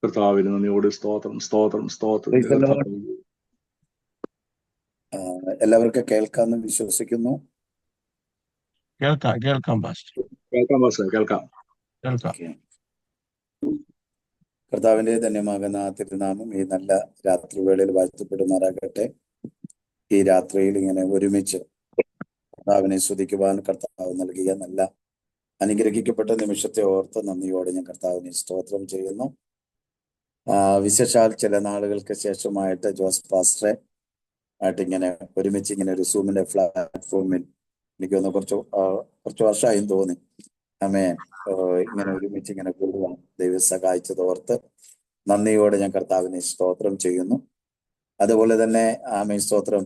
കർത്താവിന് നന്ദിയോട് സ്തോത്രം സ്തോത്രം സ്തോത്രം. Praise the Lord. എല്ലാവർക്കും കേൾക്കാമെന്ന് വിശ്വസിക്കുന്നു. കേൾക്കാം പാസ്റ്റർ. കേൾക്കാം പാസ്റ്റർ, കേൾക്കാം. Okay. കർത്താവിന്റെ ധന്യമാകുന്ന തിരുനാമം ഈ നല്ല രാത്രി വേളയിൽ വാഴ്ത്തപ്പെടുമാറാകട്ടെ. ഈ രാത്രിയിൽ ഇങ്ങനെ ഒരുമിച്ച് കർത്താവിനെ സ്തുതിക്കുവാൻ കർത്താവ് നൽകിയ നല്ല അനുഗ്രഹിക്കപ്പെട്ട നിമിഷത്തെ ഓർത്ത് നന്ദിയോടെ ഞാൻ കർത്താവിനെ സ്തോത്രം ചെയ്യുന്നു. വിശേഷാൽ ചില നാളുകൾക്ക് ശേഷമായിട്ട് ജോസ് പാസ്റ്ററെ ആയിട്ട് ഇങ്ങനെ ഒരുമിച്ച് ഇങ്ങനെ ഒരു സൂമിന്റെ പ്ലാറ്റ്ഫോമിൽ എനിക്കൊന്ന് കുറച്ച് വർഷമായും തോന്നി. ഇങ്ങനെ ഒരുമിച്ച് ഇങ്ങനെ കൂടുവാൻ ദൈവം സഹായിച്ചതോർത്ത് നന്ദിയോടെ ഞാൻ കർത്താവിനെ സ്തോത്രം ചെയ്യുന്നു. അതുപോലെ തന്നെ സ്തോത്രം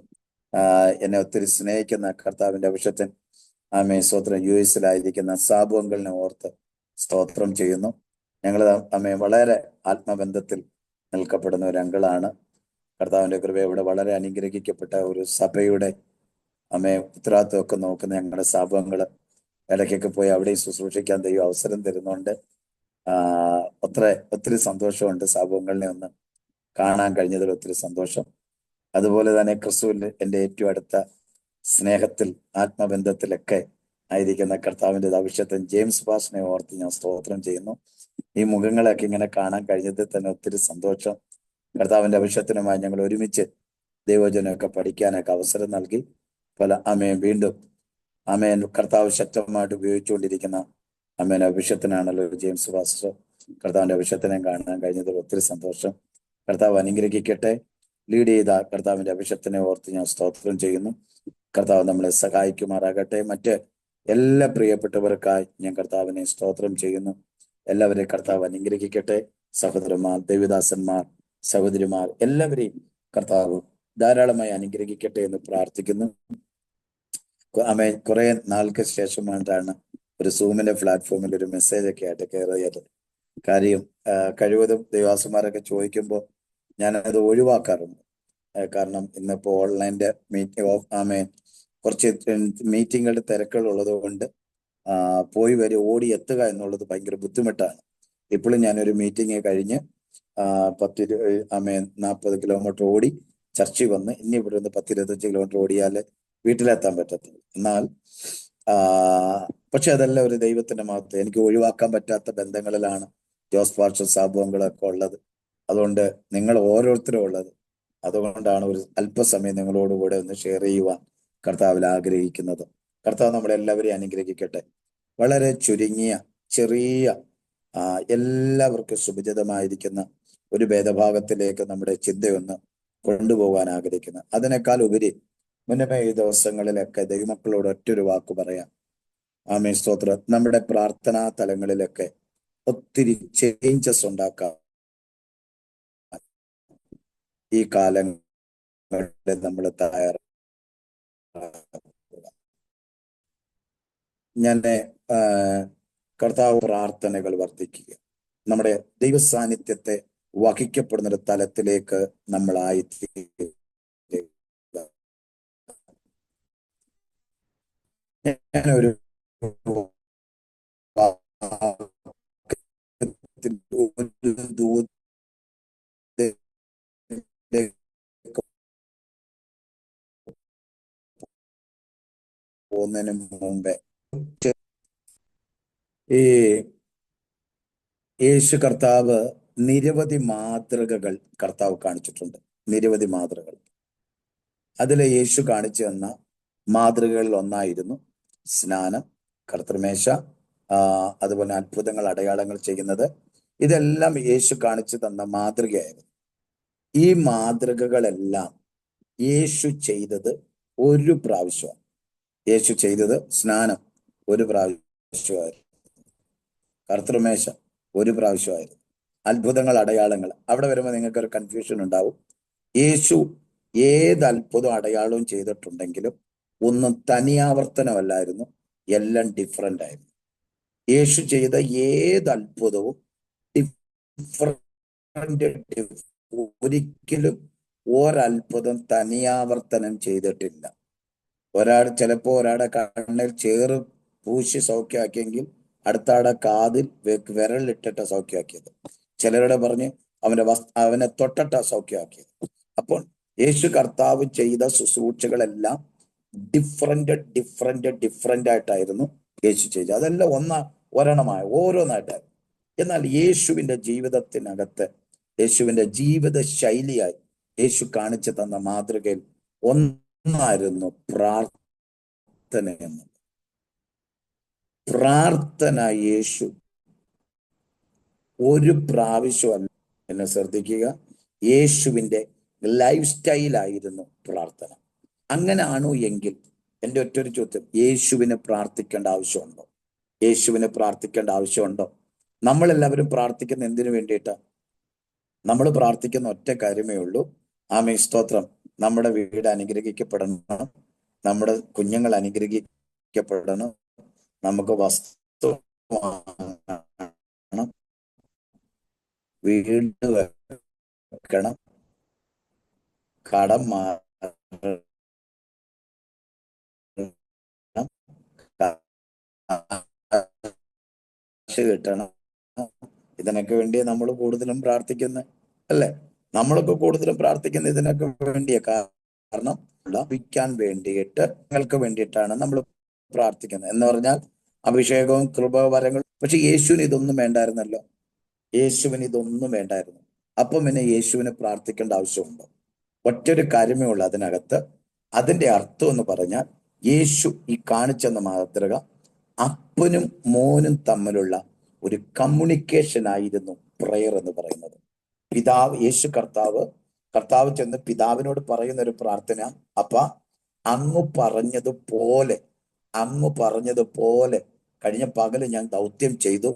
എന്നെ ഒത്തിരി സ്നേഹിക്കുന്ന കർത്താവിന്റെ അഭിഷക്തൻ സ്തോത്രം US-ലായിരിക്കുന്ന സാബു അങ്കിളിനെ ഓർത്ത് സ്തോത്രം ചെയ്യുന്നു. ഞങ്ങൾ വളരെ ആത്മബന്ധത്തിൽ നിൽക്കപ്പെടുന്ന ഒരു അങ്കിളാണ്. കർത്താവിന്റെ കൃപയോടെ വളരെ അനുഗ്രഹിക്കപ്പെട്ട ഒരു സഭയുടെ ഉത്തരവാദിത്വമൊക്കെ നോക്കുന്ന ഞങ്ങളുടെ സാബു അങ്കിള് ഇടയ്ക്കൊക്കെ പോയി അവിടെ ശുശ്രൂഷിക്കാൻ ദൈവം അവസരം തരുന്നുണ്ട്. ഒത്തിരി സന്തോഷമുണ്ട് സാബു അങ്കിളിനെ ഒന്ന് കാണാൻ കഴിഞ്ഞതിൽ ഒത്തിരി സന്തോഷം. അതുപോലെ തന്നെ ക്രിസ്തുവിൽ എൻ്റെ ഏറ്റവും അടുത്ത സ്നേഹത്തിൽ ആത്മബന്ധത്തിലൊക്കെ ആയിരിക്കുന്ന കർത്താവിൻ്റെ അഭിഷക്തൻ ജെയിംസ് പാസ്റ്ററിനെ ഓർത്ത് ഞാൻ സ്തോത്രം ചെയ്യുന്നു. ഈ മുഖങ്ങളൊക്കെ ഇങ്ങനെ കാണാൻ കഴിഞ്ഞതിൽ തന്നെ ഒത്തിരി സന്തോഷം. കർത്താവിന്റെ അഭിഷക്തനുമായി ഞങ്ങൾ ഒരുമിച്ച് ദൈവജനമൊക്കെ പഠിക്കാനൊക്കെ അവസരം നൽകി. വീണ്ടും കർത്താവ് ശക്തമായിട്ട് ഉപയോഗിച്ചുകൊണ്ടിരിക്കുന്ന അഭിഷക്തനാണല്ലോ ജെയിംസ് പാസ്റ്റർ. കർത്താവിന്റെ അഭിഷക്തനെ കാണാൻ കഴിഞ്ഞതിൽ ഒത്തിരി സന്തോഷം. കർത്താവ് അനുഗ്രഹിക്കട്ടെ. ലീഡ് ചെയ്ത കർത്താവിന്റെ അഭിഷക്തനെ ഓർത്ത് ഞാൻ സ്തോത്രം ചെയ്യുന്നു. കർത്താവ് നമ്മളെ സഹായിക്കുമാറാകട്ടെ. മറ്റ് എല്ലാ പ്രിയപ്പെട്ടവർക്കായി ഞാൻ കർത്താവിനെ സ്തോത്രം ചെയ്യുന്നു. എല്ലാവരെയും കർത്താവ് അനുഗ്രഹിക്കട്ടെ. സഹോദരന്മാർ, ദേവദാസന്മാർ, സഹോദരിമാർ എല്ലാവരെയും കർത്താവ് ധാരാളമായി അനുഗ്രഹിക്കട്ടെ എന്ന് പ്രാർത്ഥിക്കുന്നു. കുറെ നാൾക്ക് ശേഷമായിട്ടാണ് ഒരു സൂമിന്റെ പ്ലാറ്റ്ഫോമിൽ ഒരു മെസ്സേജ് ഒക്കെ ആയിട്ട് കയറിയത്. കാര്യം കഴിവതും ദേവാസന്മാരൊക്കെ ചോദിക്കുമ്പോൾ ഞാനത് ഒഴിവാക്കാറുണ്ട്. കാരണം ഇന്നിപ്പോ ഓൺലൈൻ്റെ കുറച്ച് മീറ്റിങ്ങുകളുടെ തിരക്കുകളുള്ളത് കൊണ്ട് പോയി വരെ ഓടി എത്തുക എന്നുള്ളത് ഭയങ്കര ബുദ്ധിമുട്ടാണ്. ഇപ്പോഴും ഞാനൊരു മീറ്റിംഗ് കഴിഞ്ഞ് 40 കിലോമീറ്റർ ഓടി ചർച്ചിൽ വന്ന് ഇനി ഇവിടെ നിന്ന് 10-25 കിലോമീറ്റർ ഓടിയാൽ വീട്ടിലെത്താൻ പറ്റത്തുള്ളൂ. എന്നാൽ പക്ഷെ അതെല്ലാം ഒരു ദൈവത്തിന്റെ മഹത്വം. എനിക്ക് ഒഴിവാക്കാൻ പറ്റാത്ത ബന്ധങ്ങളിലാണ് ജോസ് പാസ്റ്റർ, സാബു അങ്കിളൊക്കെ ഉള്ളത്. അതുകൊണ്ട് നിങ്ങൾ ഓരോരുത്തരും ഉള്ളത്. അതുകൊണ്ടാണ് ഒരു അല്പസമയം നിങ്ങളോടുകൂടെ ഒന്ന് ഷെയർ ചെയ്യുവാൻ കർത്താവിൽ ആഗ്രഹിക്കുന്നത്. കർത്താവ് നമ്മളെല്ലാവരെയും അനുഗ്രഹിക്കട്ടെ. വളരെ ചുരുങ്ങിയ ചെറിയ എല്ലാവർക്കും സുഭിചിതമായിരിക്കുന്ന ഒരു ഭേദഭാഗത്തിലേക്ക് നമ്മുടെ ചിന്തയൊന്ന് കൊണ്ടുപോകാൻ ആഗ്രഹിക്കുന്നു. അതിനേക്കാൾ ഉപരി മുന്നമേ ഈ ദിവസങ്ങളിലൊക്കെ ദൈവമക്കളോട് ഒറ്റൊരു വാക്ക് പറയാം. സ്തോത്രം. നമ്മുടെ പ്രാർത്ഥനാ തലങ്ങളിലൊക്കെ ഒത്തിരി ചേഞ്ചസ് ഉണ്ടാക്കാം. ഈ കാലങ്ങളിൽ നമ്മൾ തയ്യാറാണ്. ഞാൻ കർത്താവ് പ്രാർത്ഥനകൾ വർദ്ധിക്കുക, നമ്മുടെ ദൈവ സാന്നിധ്യത്തെ വഹിക്കപ്പെടുന്ന ഒരു തലത്തിലേക്ക് നമ്മളായി ഞാനൊരു പോകുന്നതിന് മുമ്പേ ഈ യേശു കർത്താവ് നിരവധി മാതൃകകൾ കർത്താവ് കാണിച്ചിട്ടുണ്ട്. നിരവധി മാതൃകകൾ. അതിൽ യേശു കാണിച്ചു തന്ന മാതൃകകളിൽ ഒന്നായിരുന്നു സ്നാനം, കർത്തൃമേശ, അതുപോലെ അത്ഭുതങ്ങൾ, അടയാളങ്ങൾ ചെയ്യുന്നത്. ഇതെല്ലാം യേശു കാണിച്ചു തന്ന മാതൃകയായിരുന്നു. ഈ മാതൃകകളെല്ലാം യേശു ചെയ്തത് ഒരു പ്രാവശ്യമാണ്. യേശു ചെയ്തത് സ്നാനം ഒരു പ്രാവശ്യമായിരുന്നു, കർത്തൃമേശ ഒരു പ്രാവശ്യമായിരുന്നു, അത്ഭുതങ്ങൾ, അടയാളങ്ങൾ. അവിടെ വരുമ്പോൾ നിങ്ങൾക്കൊരു കൺഫ്യൂഷൻ ഉണ്ടാവും. യേശു ഏത് അത്ഭുതവും അടയാളവും ചെയ്തിട്ടുണ്ടെങ്കിലും ഒന്നും തനിയാവർത്തനമല്ലായിരുന്നു, എല്ലാം ഡിഫറൻ്റ് ആയിരുന്നു. യേശു ചെയ്ത ഏത് അത്ഭുതവും ഡിഫറൻ്റ്. ഒരിക്കലും ഒരത്ഭുതം തനിയാവർത്തനം ചെയ്തിട്ടില്ല. ചിലപ്പോൾ ഒരാളുടെ കണ്ണിൽ ചേറ് പൂശി സൗഖ്യമാക്കിയെങ്കിൽ അടുത്ത ആടെ കാതിൽ വിരലിട്ടിട്ട് സൗഖ്യമാക്കിയത്. ചിലരുടെ പറഞ്ഞ് അവനെ തൊട്ടിട്ടാ സൗഖ്യമാക്കിയത്. അപ്പോൾ യേശു കർത്താവ് ചെയ്ത ശുശ്രൂഷകളെല്ലാം ഡിഫറെന്റ് ആയിട്ടായിരുന്നു യേശു ചെയ്തത്. അതെല്ലാം ഒരെണ്ണമായ ഓരോന്നായിട്ടായിരുന്നു. എന്നാൽ യേശുവിന്റെ ജീവിതത്തിനകത്ത്, യേശുവിന്റെ ജീവിത ശൈലിയായി യേശു കാണിച്ചു തന്ന മാതൃകയിൽ ഒന്നായിരുന്നു പ്രാർത്ഥന എന്നത്. പ്രാർത്ഥന യേശു ഒരു പ്രാവശ്യമല്ല, എന്നെ ശ്രദ്ധിക്കുക, യേശുവിന്റെ ലൈഫ് സ്റ്റൈലായിരുന്നു പ്രാർത്ഥന. അങ്ങനെ ആണോ എങ്കിൽ എൻ്റെ ഒറ്റൊരു ചോദ്യം, യേശുവിനെ പ്രാർത്ഥിക്കേണ്ട ആവശ്യമുണ്ടോ? യേശുവിനെ പ്രാർത്ഥിക്കേണ്ട ആവശ്യമുണ്ടോ? നമ്മളെല്ലാവരും പ്രാർത്ഥിക്കുന്ന എന്തിനു വേണ്ടിയിട്ടാ? നമ്മൾ പ്രാർത്ഥിക്കുന്ന ഒറ്റ കാര്യമേ ഉള്ളൂ. ആമേൻ, സ്തോത്രം. നമ്മുടെ വീട് അനുഗ്രഹിക്കപ്പെടണം, നമ്മുടെ കുഞ്ഞുങ്ങൾ അനുഗ്രഹിക്കപ്പെടണം, നമുക്ക് വസ്തു വാങ്ങണം, വീട് വെക്കണം, കടം മാറണം, കിട്ടണം. ഇതിനൊക്കെ വേണ്ടിയാ നമ്മൾ കൂടുതലും പ്രാർത്ഥിക്കുന്നത്, അല്ലേ? നമ്മളൊക്കെ കൂടുതലും പ്രാർത്ഥിക്കുന്നത് ഇതിനൊക്കെ വേണ്ടിയാ. കാരണം ലഭിക്കാൻ വേണ്ടിയിട്ട്, നിങ്ങൾക്ക് വേണ്ടിയിട്ടാണ് നമ്മൾ പ്രാർത്ഥിക്കുന്നത്. എന്ന് പറഞ്ഞാൽ അഭിഷേകവും കൃപാവരങ്ങളും. പക്ഷെ യേശുവിന് ഇതൊന്നും വേണ്ടായിരുന്നല്ലോ. യേശുവിന് ഇതൊന്നും വേണ്ടായിരുന്നു. അപ്പം പിന്നെ യേശുവിനെ പ്രാർത്ഥിക്കേണ്ട ആവശ്യമുണ്ടോ? ഒറ്റൊരു കാര്യമേ ഉള്ളൂ അതിനകത്ത്. അതിന്റെ അർത്ഥം എന്ന് പറഞ്ഞാൽ, യേശു ഈ കാണിച്ചെന്ന മാതൃക അപ്പനും മോനും തമ്മിലുള്ള ഒരു കമ്മ്യൂണിക്കേഷൻ ആയിരുന്നു പ്രയർ എന്ന് പറയുന്നത്. യേശു കർത്താവ് ചെന്ന് പിതാവിനോട് പറയുന്ന ഒരു പ്രാർത്ഥന, അപ്പ അങ്ങ് പറഞ്ഞതുപോലെ കഴിഞ്ഞ പകല് ഞാൻ ദൗത്യം ചെയ്തു,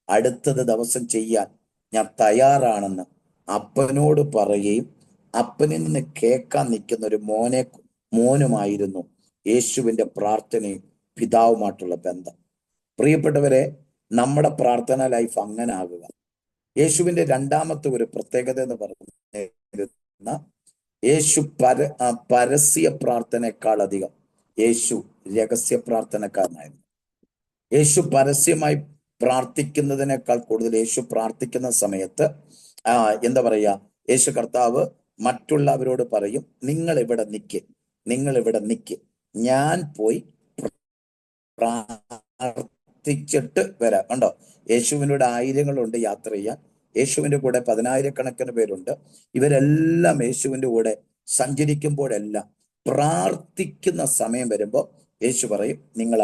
അടുത്തത് ദിവസം ചെയ്യാൻ ഞാൻ തയ്യാറാണെന്ന് അപ്പനോട് പറയുകയും അപ്പനിൽ നിന്ന് കേൾക്കാൻ നിൽക്കുന്ന ഒരു മോനുമായിരുന്നു യേശുവിന്റെ പ്രാർത്ഥനയും പിതാവുമായിട്ടുള്ള ബന്ധം. പ്രിയപ്പെട്ടവരെ, നമ്മുടെ പ്രാർത്ഥന ലൈഫ് അങ്ങനെ ആകുക. യേശുവിന്റെ രണ്ടാമത്തെ ഒരു പ്രത്യേകത എന്ന് പറയുന്ന, യേശു പരസ്യ പ്രാർത്ഥനയെക്കാൾ അധികം യേശു രഹസ്യ പ്രാർത്ഥനക്കാരനായിരുന്നു. യേശു പരസ്യമായി പ്രാർത്ഥിക്കുന്നതിനേക്കാൾ കൂടുതൽ യേശു പ്രാർത്ഥിക്കുന്ന സമയത്ത് എന്താ പറയാ, യേശു കർത്താവ് മറ്റുള്ളവരോട് പറയും, നിങ്ങൾ ഇവിടെ നിക്ക്, ഞാൻ പോയി പ്രാർത്ഥിച്ചിട്ട് വരാം. കണ്ടോ, യേശുവിനോട് ആയിരങ്ങളുണ്ട് യാത്ര ചെയ്യാൻ, യേശുവിന്റെ കൂടെ 10,000-കണക്കിന് പേരുണ്ട്. ഇവരെല്ലാം യേശുവിന്റെ കൂടെ സഞ്ചരിക്കുമ്പോഴെല്ലാം പ്രാർത്ഥിക്കുന്ന സമയം വരുമ്പോൾ യേശു പറയും, നിങ്ങൾ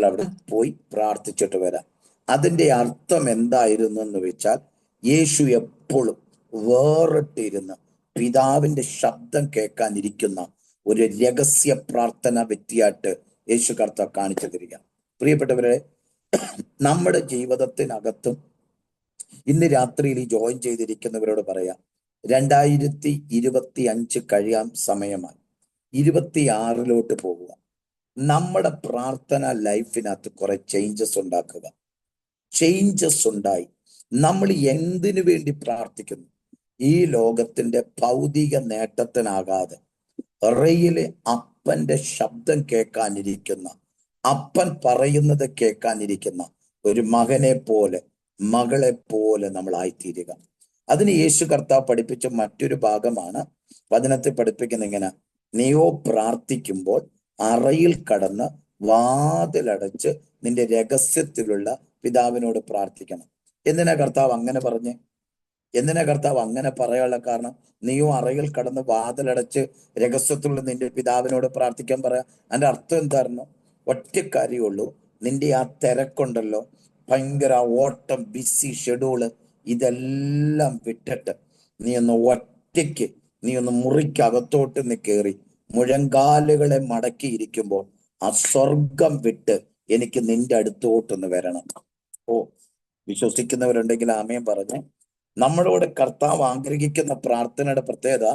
അവിടെ പോയി പ്രാർത്ഥിച്ചിട്ട് വരാം. അതിന്റെ അർത്ഥം എന്തായിരുന്നു എന്ന് വെച്ചാൽ, യേശു എപ്പോഴും വേറിട്ടിരുന്ന് പിതാവിന്റെ ശബ്ദം കേൾക്കാനിരിക്കുന്ന ഒരു രഹസ്യ പ്രാർത്ഥന വ്യക്തിയായിട്ട് യേശു കർത്താവ് കാണിച്ചു തരിക. പ്രിയപ്പെട്ടവരെ, നമ്മുടെ ജീവിതത്തിനകത്തും ഇന്ന് രാത്രിയിൽ ഈ ജോയിൻ ചെയ്തിരിക്കുന്നവരോട് പറയാം, 2025 കഴിയാൻ സമയമായി, 26 പോകുക. നമ്മുടെ പ്രാർത്ഥന ലൈഫിനകത്ത് കുറെ ചേഞ്ചസ് ഉണ്ടായി നമ്മൾ എന്തിനു വേണ്ടി പ്രാർത്ഥിക്കുന്നു? ഈ ലോകത്തിന്റെ ഭൗതിക നേട്ടത്തിനാകാതെ റയിലെ അപ്പന്റെ ശബ്ദം കേൾക്കാനിരിക്കുന്ന, അപ്പൻ പറയുന്നത് കേൾക്കാനിരിക്കുന്ന ഒരു മകനെ പോലെ, മകളെ പോലെ നമ്മൾ ആയിത്തീരുക. അതിന് യേശു കർത്താവ് പഠിപ്പിച്ച മറ്റൊരു ഭാഗമാണ് വചനത്തിൽ പഠിപ്പിക്കുന്ന ഇങ്ങനെ, നീയോ പ്രാർത്ഥിക്കുമ്പോൾ അറയിൽ കടന്ന് വാതിലടച്ച് നിന്റെ രഹസ്യത്തിലുള്ള പിതാവിനോട് പ്രാർത്ഥിക്കണം. എന്തിനാ കർത്താവ് അങ്ങനെ പറയാനുള്ള കാരണം? നീയോ അറയിൽ കടന്ന് വാതിലടച്ച് രഹസ്യത്തിലുള്ള നിന്റെ പിതാവിനോട് പ്രാർത്ഥിക്കാൻ പറയാ. അതിന്റെ അർത്ഥം എന്തായിരുന്നു? ഒറ്റ കാര്യമുള്ളൂ, നിന്റെ ആ തിരക്കുണ്ടല്ലോ, ഭയങ്കര ഓട്ടം, ബിസി ഷെഡ്യൂള്, ഇതെല്ലാം വിട്ടിട്ട് നീ ഒന്ന് മുറിക്കകത്തോട്ട് നീ കയറി മുഴങ്കാലുകളെ മടക്കിയിരിക്കുമ്പോൾ ആ സ്വർഗം വിട്ട് എനിക്ക് നിന്റെ അടുത്തോട്ടൊന്ന് വരണം. വിശ്വസിക്കുന്നവരുണ്ടെങ്കിൽ ആമേൻ പറഞ്ഞ്. നമ്മളോട് കർത്താവ് ആഗ്രഹിക്കുന്ന പ്രാർത്ഥനയുടെ പ്രത്യേകത,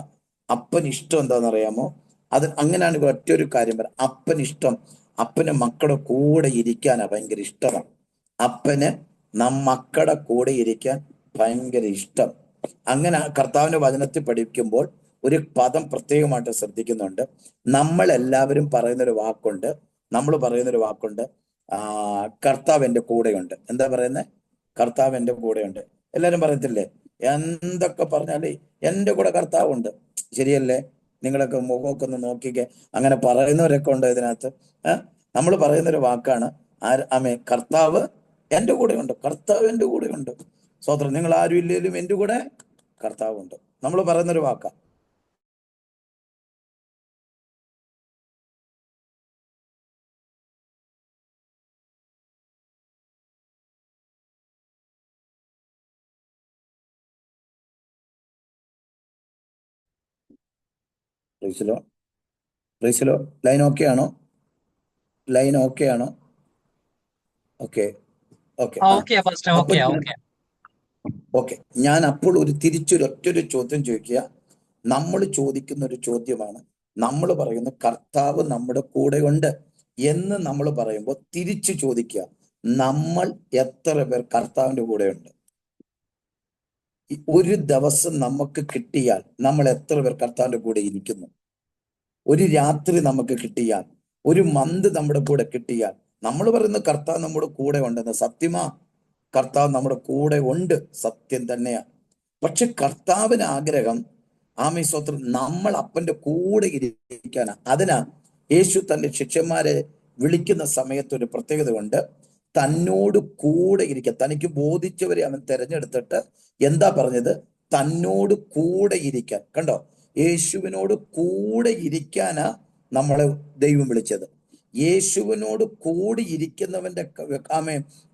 അപ്പൻ ഇഷ്ടം എന്താണെന്നറിയാമോ? അത് അങ്ങനെയാണ്. ഒറ്റൊരു കാര്യം പറയാം, അപ്പന് മക്കളുടെ കൂടെ ഇരിക്കാനാ ഭയങ്കര ഇഷ്ടമാണ്. അപ്പന് മക്കളുടെ കൂടെ ഇരിക്കാൻ ഭയങ്കര ഇഷ്ടം. അങ്ങനെ കർത്താവിന്റെ വചനത്തിൽ പഠിക്കുമ്പോൾ ഒരു പദം പ്രത്യേകമായിട്ട് ശ്രദ്ധിക്കുന്നുണ്ട്. നമ്മൾ പറയുന്നൊരു വാക്കുണ്ട്, കർത്താവ് എൻ്റെ കൂടെയുണ്ട്. എന്താ പറയുന്നത്? കർത്താവ് എൻ്റെ കൂടെയുണ്ട്. എല്ലാരും പറയത്തില്ലേ, എന്തൊക്കെ പറഞ്ഞാലേ എൻ്റെ കൂടെ കർത്താവുണ്ട്. ശരിയല്ലേ? നിങ്ങളൊക്കെ മുഖമൊക്കെ ഒന്ന് നോക്കിക്കേ. അങ്ങനെ പറയുന്നവരൊക്കെ ഉണ്ട് ഇതിനകത്ത്. നമ്മൾ പറയുന്നൊരു വാക്കാണ് കർത്താവ് എൻ്റെ കൂടെയുണ്ട്, കർത്താവ് എൻ്റെ കൂടെയുണ്ട്. സ്വതന്ത്രം, നിങ്ങൾ ആരും ഇല്ലെങ്കിലും എൻ്റെ കൂടെ കർത്താവുണ്ട്. നമ്മൾ പറയുന്നൊരു വാക്കാ. പ്രീസിലോ, പ്രീസിലോ, ലൈൻ ഓക്കെ ആണോ? ലൈൻ ഓക്കെ ആണോ? Okay, okay. ഓക്കെ ഫസ്റ്റ് അപ്പൊ ഓക്കെ ഓക്കെ. ഓക്കെ, ഞാൻ അപ്പോൾ ഒറ്റൊരു ചോദ്യം ചോദിക്കുക. നമ്മൾ ചോദിക്കുന്ന ഒരു ചോദ്യമാണ്. നമ്മൾ പറയുന്ന കർത്താവ് നമ്മുടെ കൂടെ ഉണ്ട് എന്ന് നമ്മൾ പറയുമ്പോൾ തിരിച്ചു ചോദിക്കുക, നമ്മൾ എത്ര പേർ കർത്താവിന്റെ കൂടെ ഉണ്ട്? ഒരു ദിവസം നമുക്ക് കിട്ടിയാൽ നമ്മൾ എത്ര പേർ കർത്താവിന്റെ കൂടെ ഇരിക്കുന്നു? ഒരു രാത്രി നമുക്ക് കിട്ടിയാൽ, ഒരു മന്ത് നമ്മുടെ കൂടെ കിട്ടിയാൽ നമ്മൾ പറയുന്ന കർത്താവ് നമ്മുടെ കൂടെ ഉണ്ടെന്ന്. സത്യമാ, കർത്താവ് നമ്മുടെ കൂടെ ഉണ്ട്, സത്യം തന്നെയാ. പക്ഷെ കർത്താവിന് ആഗ്രഹം, സ്വത്രം, നമ്മൾ അപ്പന്റെ കൂടെ ഇരിക്കാനാ. അതിനാ യേശു തന്റെ ശിഷ്യന്മാരെ വിളിക്കുന്ന സമയത്ത് ഒരു പ്രത്യേകത കൊണ്ട്, തന്നോട് കൂടെ ഇരിക്കുക. തനിക്ക് ബോധിച്ചവരെ അവൻ തെരഞ്ഞെടുത്തിട്ട് എന്താ പറഞ്ഞത്? തന്നോട് കൂടെ ഇരിക്കാൻ. കണ്ടോ, യേശുവിനോട് കൂടെ ഇരിക്കാനാ നമ്മളെ ദൈവം വിളിച്ചത്. യേശുവിനോട് കൂടി ഇരിക്കുന്നവന്റെ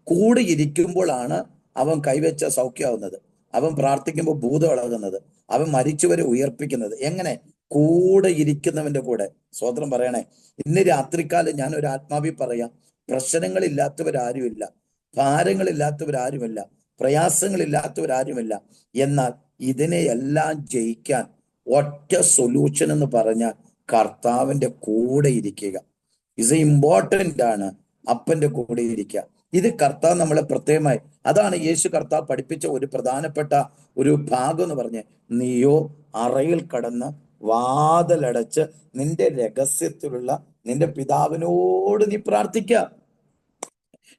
കൂടെ ഇരിക്കുമ്പോഴാണ് അവൻ കൈവച്ച സൗഖ്യമാവുന്നത്, അവൻ പ്രാർത്ഥിക്കുമ്പോൾ ഭൂതം ഇളകുന്നത്, അവൻ മരിച്ചവരെ ഉയർപ്പിക്കുന്നത്. എങ്ങനെ? കൂടെ ഇരിക്കുന്നവന്റെ കൂടെ. സ്വതന്ത്രം പറയണേ. ഇന്ന് രാത്രിക്കാലം ഞാൻ ഒരു ആത്മാവി പറയാം, പ്രശ്നങ്ങളില്ലാത്തവരാരുമില്ല, ഭാരങ്ങളില്ലാത്തവരാരുമില്ല, പ്രയാസങ്ങളില്ലാത്തവരാരുമില്ല. എന്നാൽ ഇതിനെയെല്ലാം ജയിക്കാൻ ഒറ്റ സൊല്യൂഷൻ എന്ന് പറഞ്ഞാൽ കർത്താവിന്റെ കൂടെ ഇരിക്കുക. ഇസ് ഇമ്പോർട്ടന്റ് ആണ്, അപ്പന്റെ കൂടെ ഇരിക്കുക. ഇത് കർത്താവ് നമ്മളെ പ്രത്യേകമായി, അതാണ് യേശു കർത്താവ് പഠിപ്പിച്ച ഒരു പ്രധാനപ്പെട്ട ഒരു ഭാഗം എന്ന് പറഞ്ഞ്, നീയോ അറയിൽ കടന്ന് വാതിലടച്ച് നിന്റെ രഹസ്യത്തിലുള്ള നിന്റെ പിതാവിനോട് നീ പ്രാർത്ഥിക്കുക.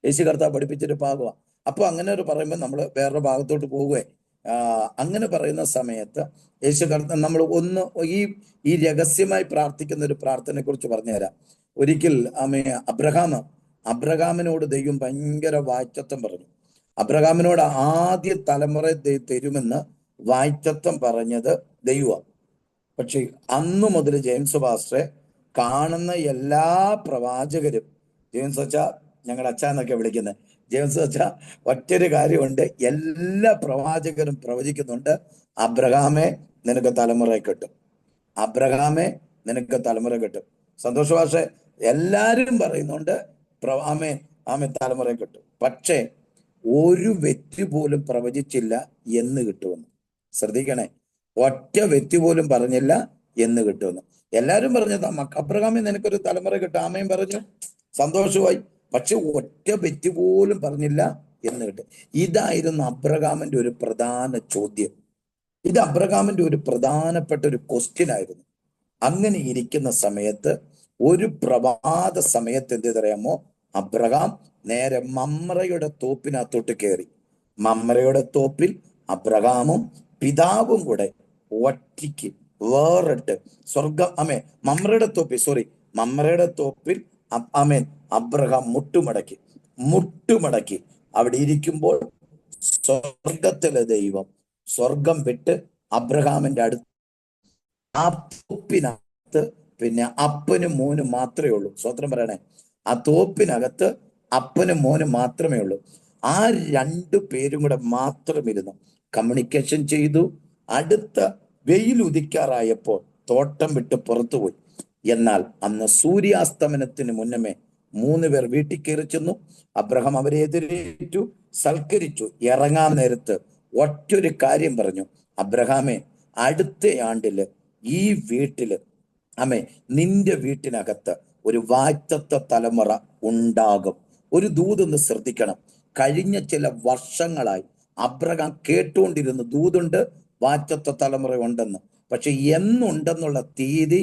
യേശു കർത്താവ് പഠിപ്പിച്ചൊരു ഭാഗമാണ്. അപ്പൊ അങ്ങനെ ഒരു പറയുമ്പോൾ നമ്മൾ വേറൊരു ഭാഗത്തോട്ട് പോവുകയെ. അങ്ങനെ പറയുന്ന സമയത്ത് യേശു കർത്താവ് നമ്മൾ ഈ രഹസ്യമായി പ്രാർത്ഥിക്കുന്ന ഒരു പ്രാർത്ഥനയെ കുറിച്ച് പറഞ്ഞുതരാം. ഒരിക്കൽ അബ്രഹാമിനോട് ദൈവം ഭയങ്കര വായ്ത്തത്വം പറഞ്ഞു. അബ്രഹാമിനോട് ആദ്യ തലമുറ തരുമെന്ന് വായ്ത്തത്വം പറഞ്ഞത് ദൈവമാണ്. പക്ഷെ അന്നു മുതൽ ജെയിംസ് പാസ്റ്ററെ കാണുന്ന എല്ലാ പ്രവാചകരും, ജെയിംസ് അച്ഛാ, ഞങ്ങളുടെ അച്ഛ എന്നൊക്കെ വിളിക്കുന്നത്, ജെയിംസ് അച്ഛ, ഒറ്റൊരു കാര്യമുണ്ട്, എല്ലാ പ്രവാചകരും പ്രവചിക്കുന്നുണ്ട്, അബ്രഹാമെ നിനക്ക് തലമുറ കിട്ടും, അബ്രഹാമെ നിനക്ക് തലമുറ കിട്ടും. സന്തോഷ ഭാഷ എല്ലാരും പറയുന്നുണ്ട് ആമേ തലമുറ കിട്ടും. പക്ഷേ ഒരു വ്യക്തി പോലും പ്രവചിച്ചില്ല എന്ന് കിട്ടുമെന്ന്. ശ്രദ്ധിക്കണേ, ഒറ്റ വ്യക്തി പോലും പറഞ്ഞില്ല എന്ന് കിട്ടുമെന്ന്. എല്ലാരും പറഞ്ഞു അബ്രഹാമെ നിനക്കൊരു തലമുറ കിട്ടും, ആമയും പറഞ്ഞു, സന്തോഷമായി. പക്ഷെ ഒറ്റ വ്യക്തി പോലും പറഞ്ഞില്ല എന്ന് കിട്ടും. ഇതായിരുന്നു അബ്രഹാമിന്റെ ഒരു പ്രധാന ചോദ്യം. ഇത് അബ്രഹാമിന്റെ ഒരു പ്രധാനപ്പെട്ട ഒരു ക്വസ്റ്റ്യൻ ആയിരുന്നു. അങ്ങനെ ഇരിക്കുന്ന സമയത്ത് ഒരു പ്രഭാത സമയത്ത് എന്ത് അറിയാമോ, അബ്രഹാം നേരെ മമ്രയുടെ തോപ്പിനകത്തോട്ട് കയറി. മമ്രയുടെ തോപ്പിൽ അബ്രഹാമും പിതാവും കൂടെ ഒറ്റയ്ക്ക് വേറിട്ട് മമ്രയുടെ തോപ്പിൽ അബ്രഹാം മുട്ടുമടക്കി അവിടെ ഇരിക്കുമ്പോൾ സ്വർഗത്തിലെ ദൈവം സ്വർഗം വിട്ട് അബ്രഹാമിന്റെ അടുത്ത്, ആ തോപ്പിനകത്ത് പിന്നെ അപ്പനും മോനും മാത്രമേ ഉള്ളൂ. സ്വത്രം പറയണേ, ആ തോപ്പിനകത്ത് അപ്പനും മോനും മാത്രമേ ഉള്ളൂ. ആ രണ്ടു പേരും കൂടെ മാത്രം ഇരുന്നു കമ്മ്യൂണിക്കേഷൻ ചെയ്തു. അടുത്ത വെയിൽ ഉദിക്കാറായപ്പോൾ തോട്ടം വിട്ട് പുറത്തുപോയി. എന്നാൽ അന്ന് സൂര്യാസ്തമനത്തിന് മുന്നമേ 3 പേർ വീട്ടിൽ കയറി ചെന്നു. അബ്രഹാം അവരെ എതിരേറ്റു, സൽക്കരിച്ചു. ഇറങ്ങാൻ നേരത്ത് ഒറ്റൊരു കാര്യം പറഞ്ഞു, അബ്രഹാമേ, അടുത്ത ആണ്ടില് ഈ വീട്ടില് നിന്റെ വീട്ടിനകത്ത് ഒരു വാഗ്ദത്ത തലമുറ ഉണ്ടാകും. ഒരു ദൂതൊന്ന് ശ്രദ്ധിക്കണം. കഴിഞ്ഞ ചില വർഷങ്ങളായി അബ്രഹാം കേട്ടുകൊണ്ടിരുന്ന ദൂതുണ്ട്, വാഗ്ദത്ത തലമുറ ഉണ്ടെന്ന്. പക്ഷെ എന്നുണ്ടെന്നുള്ള തീയതി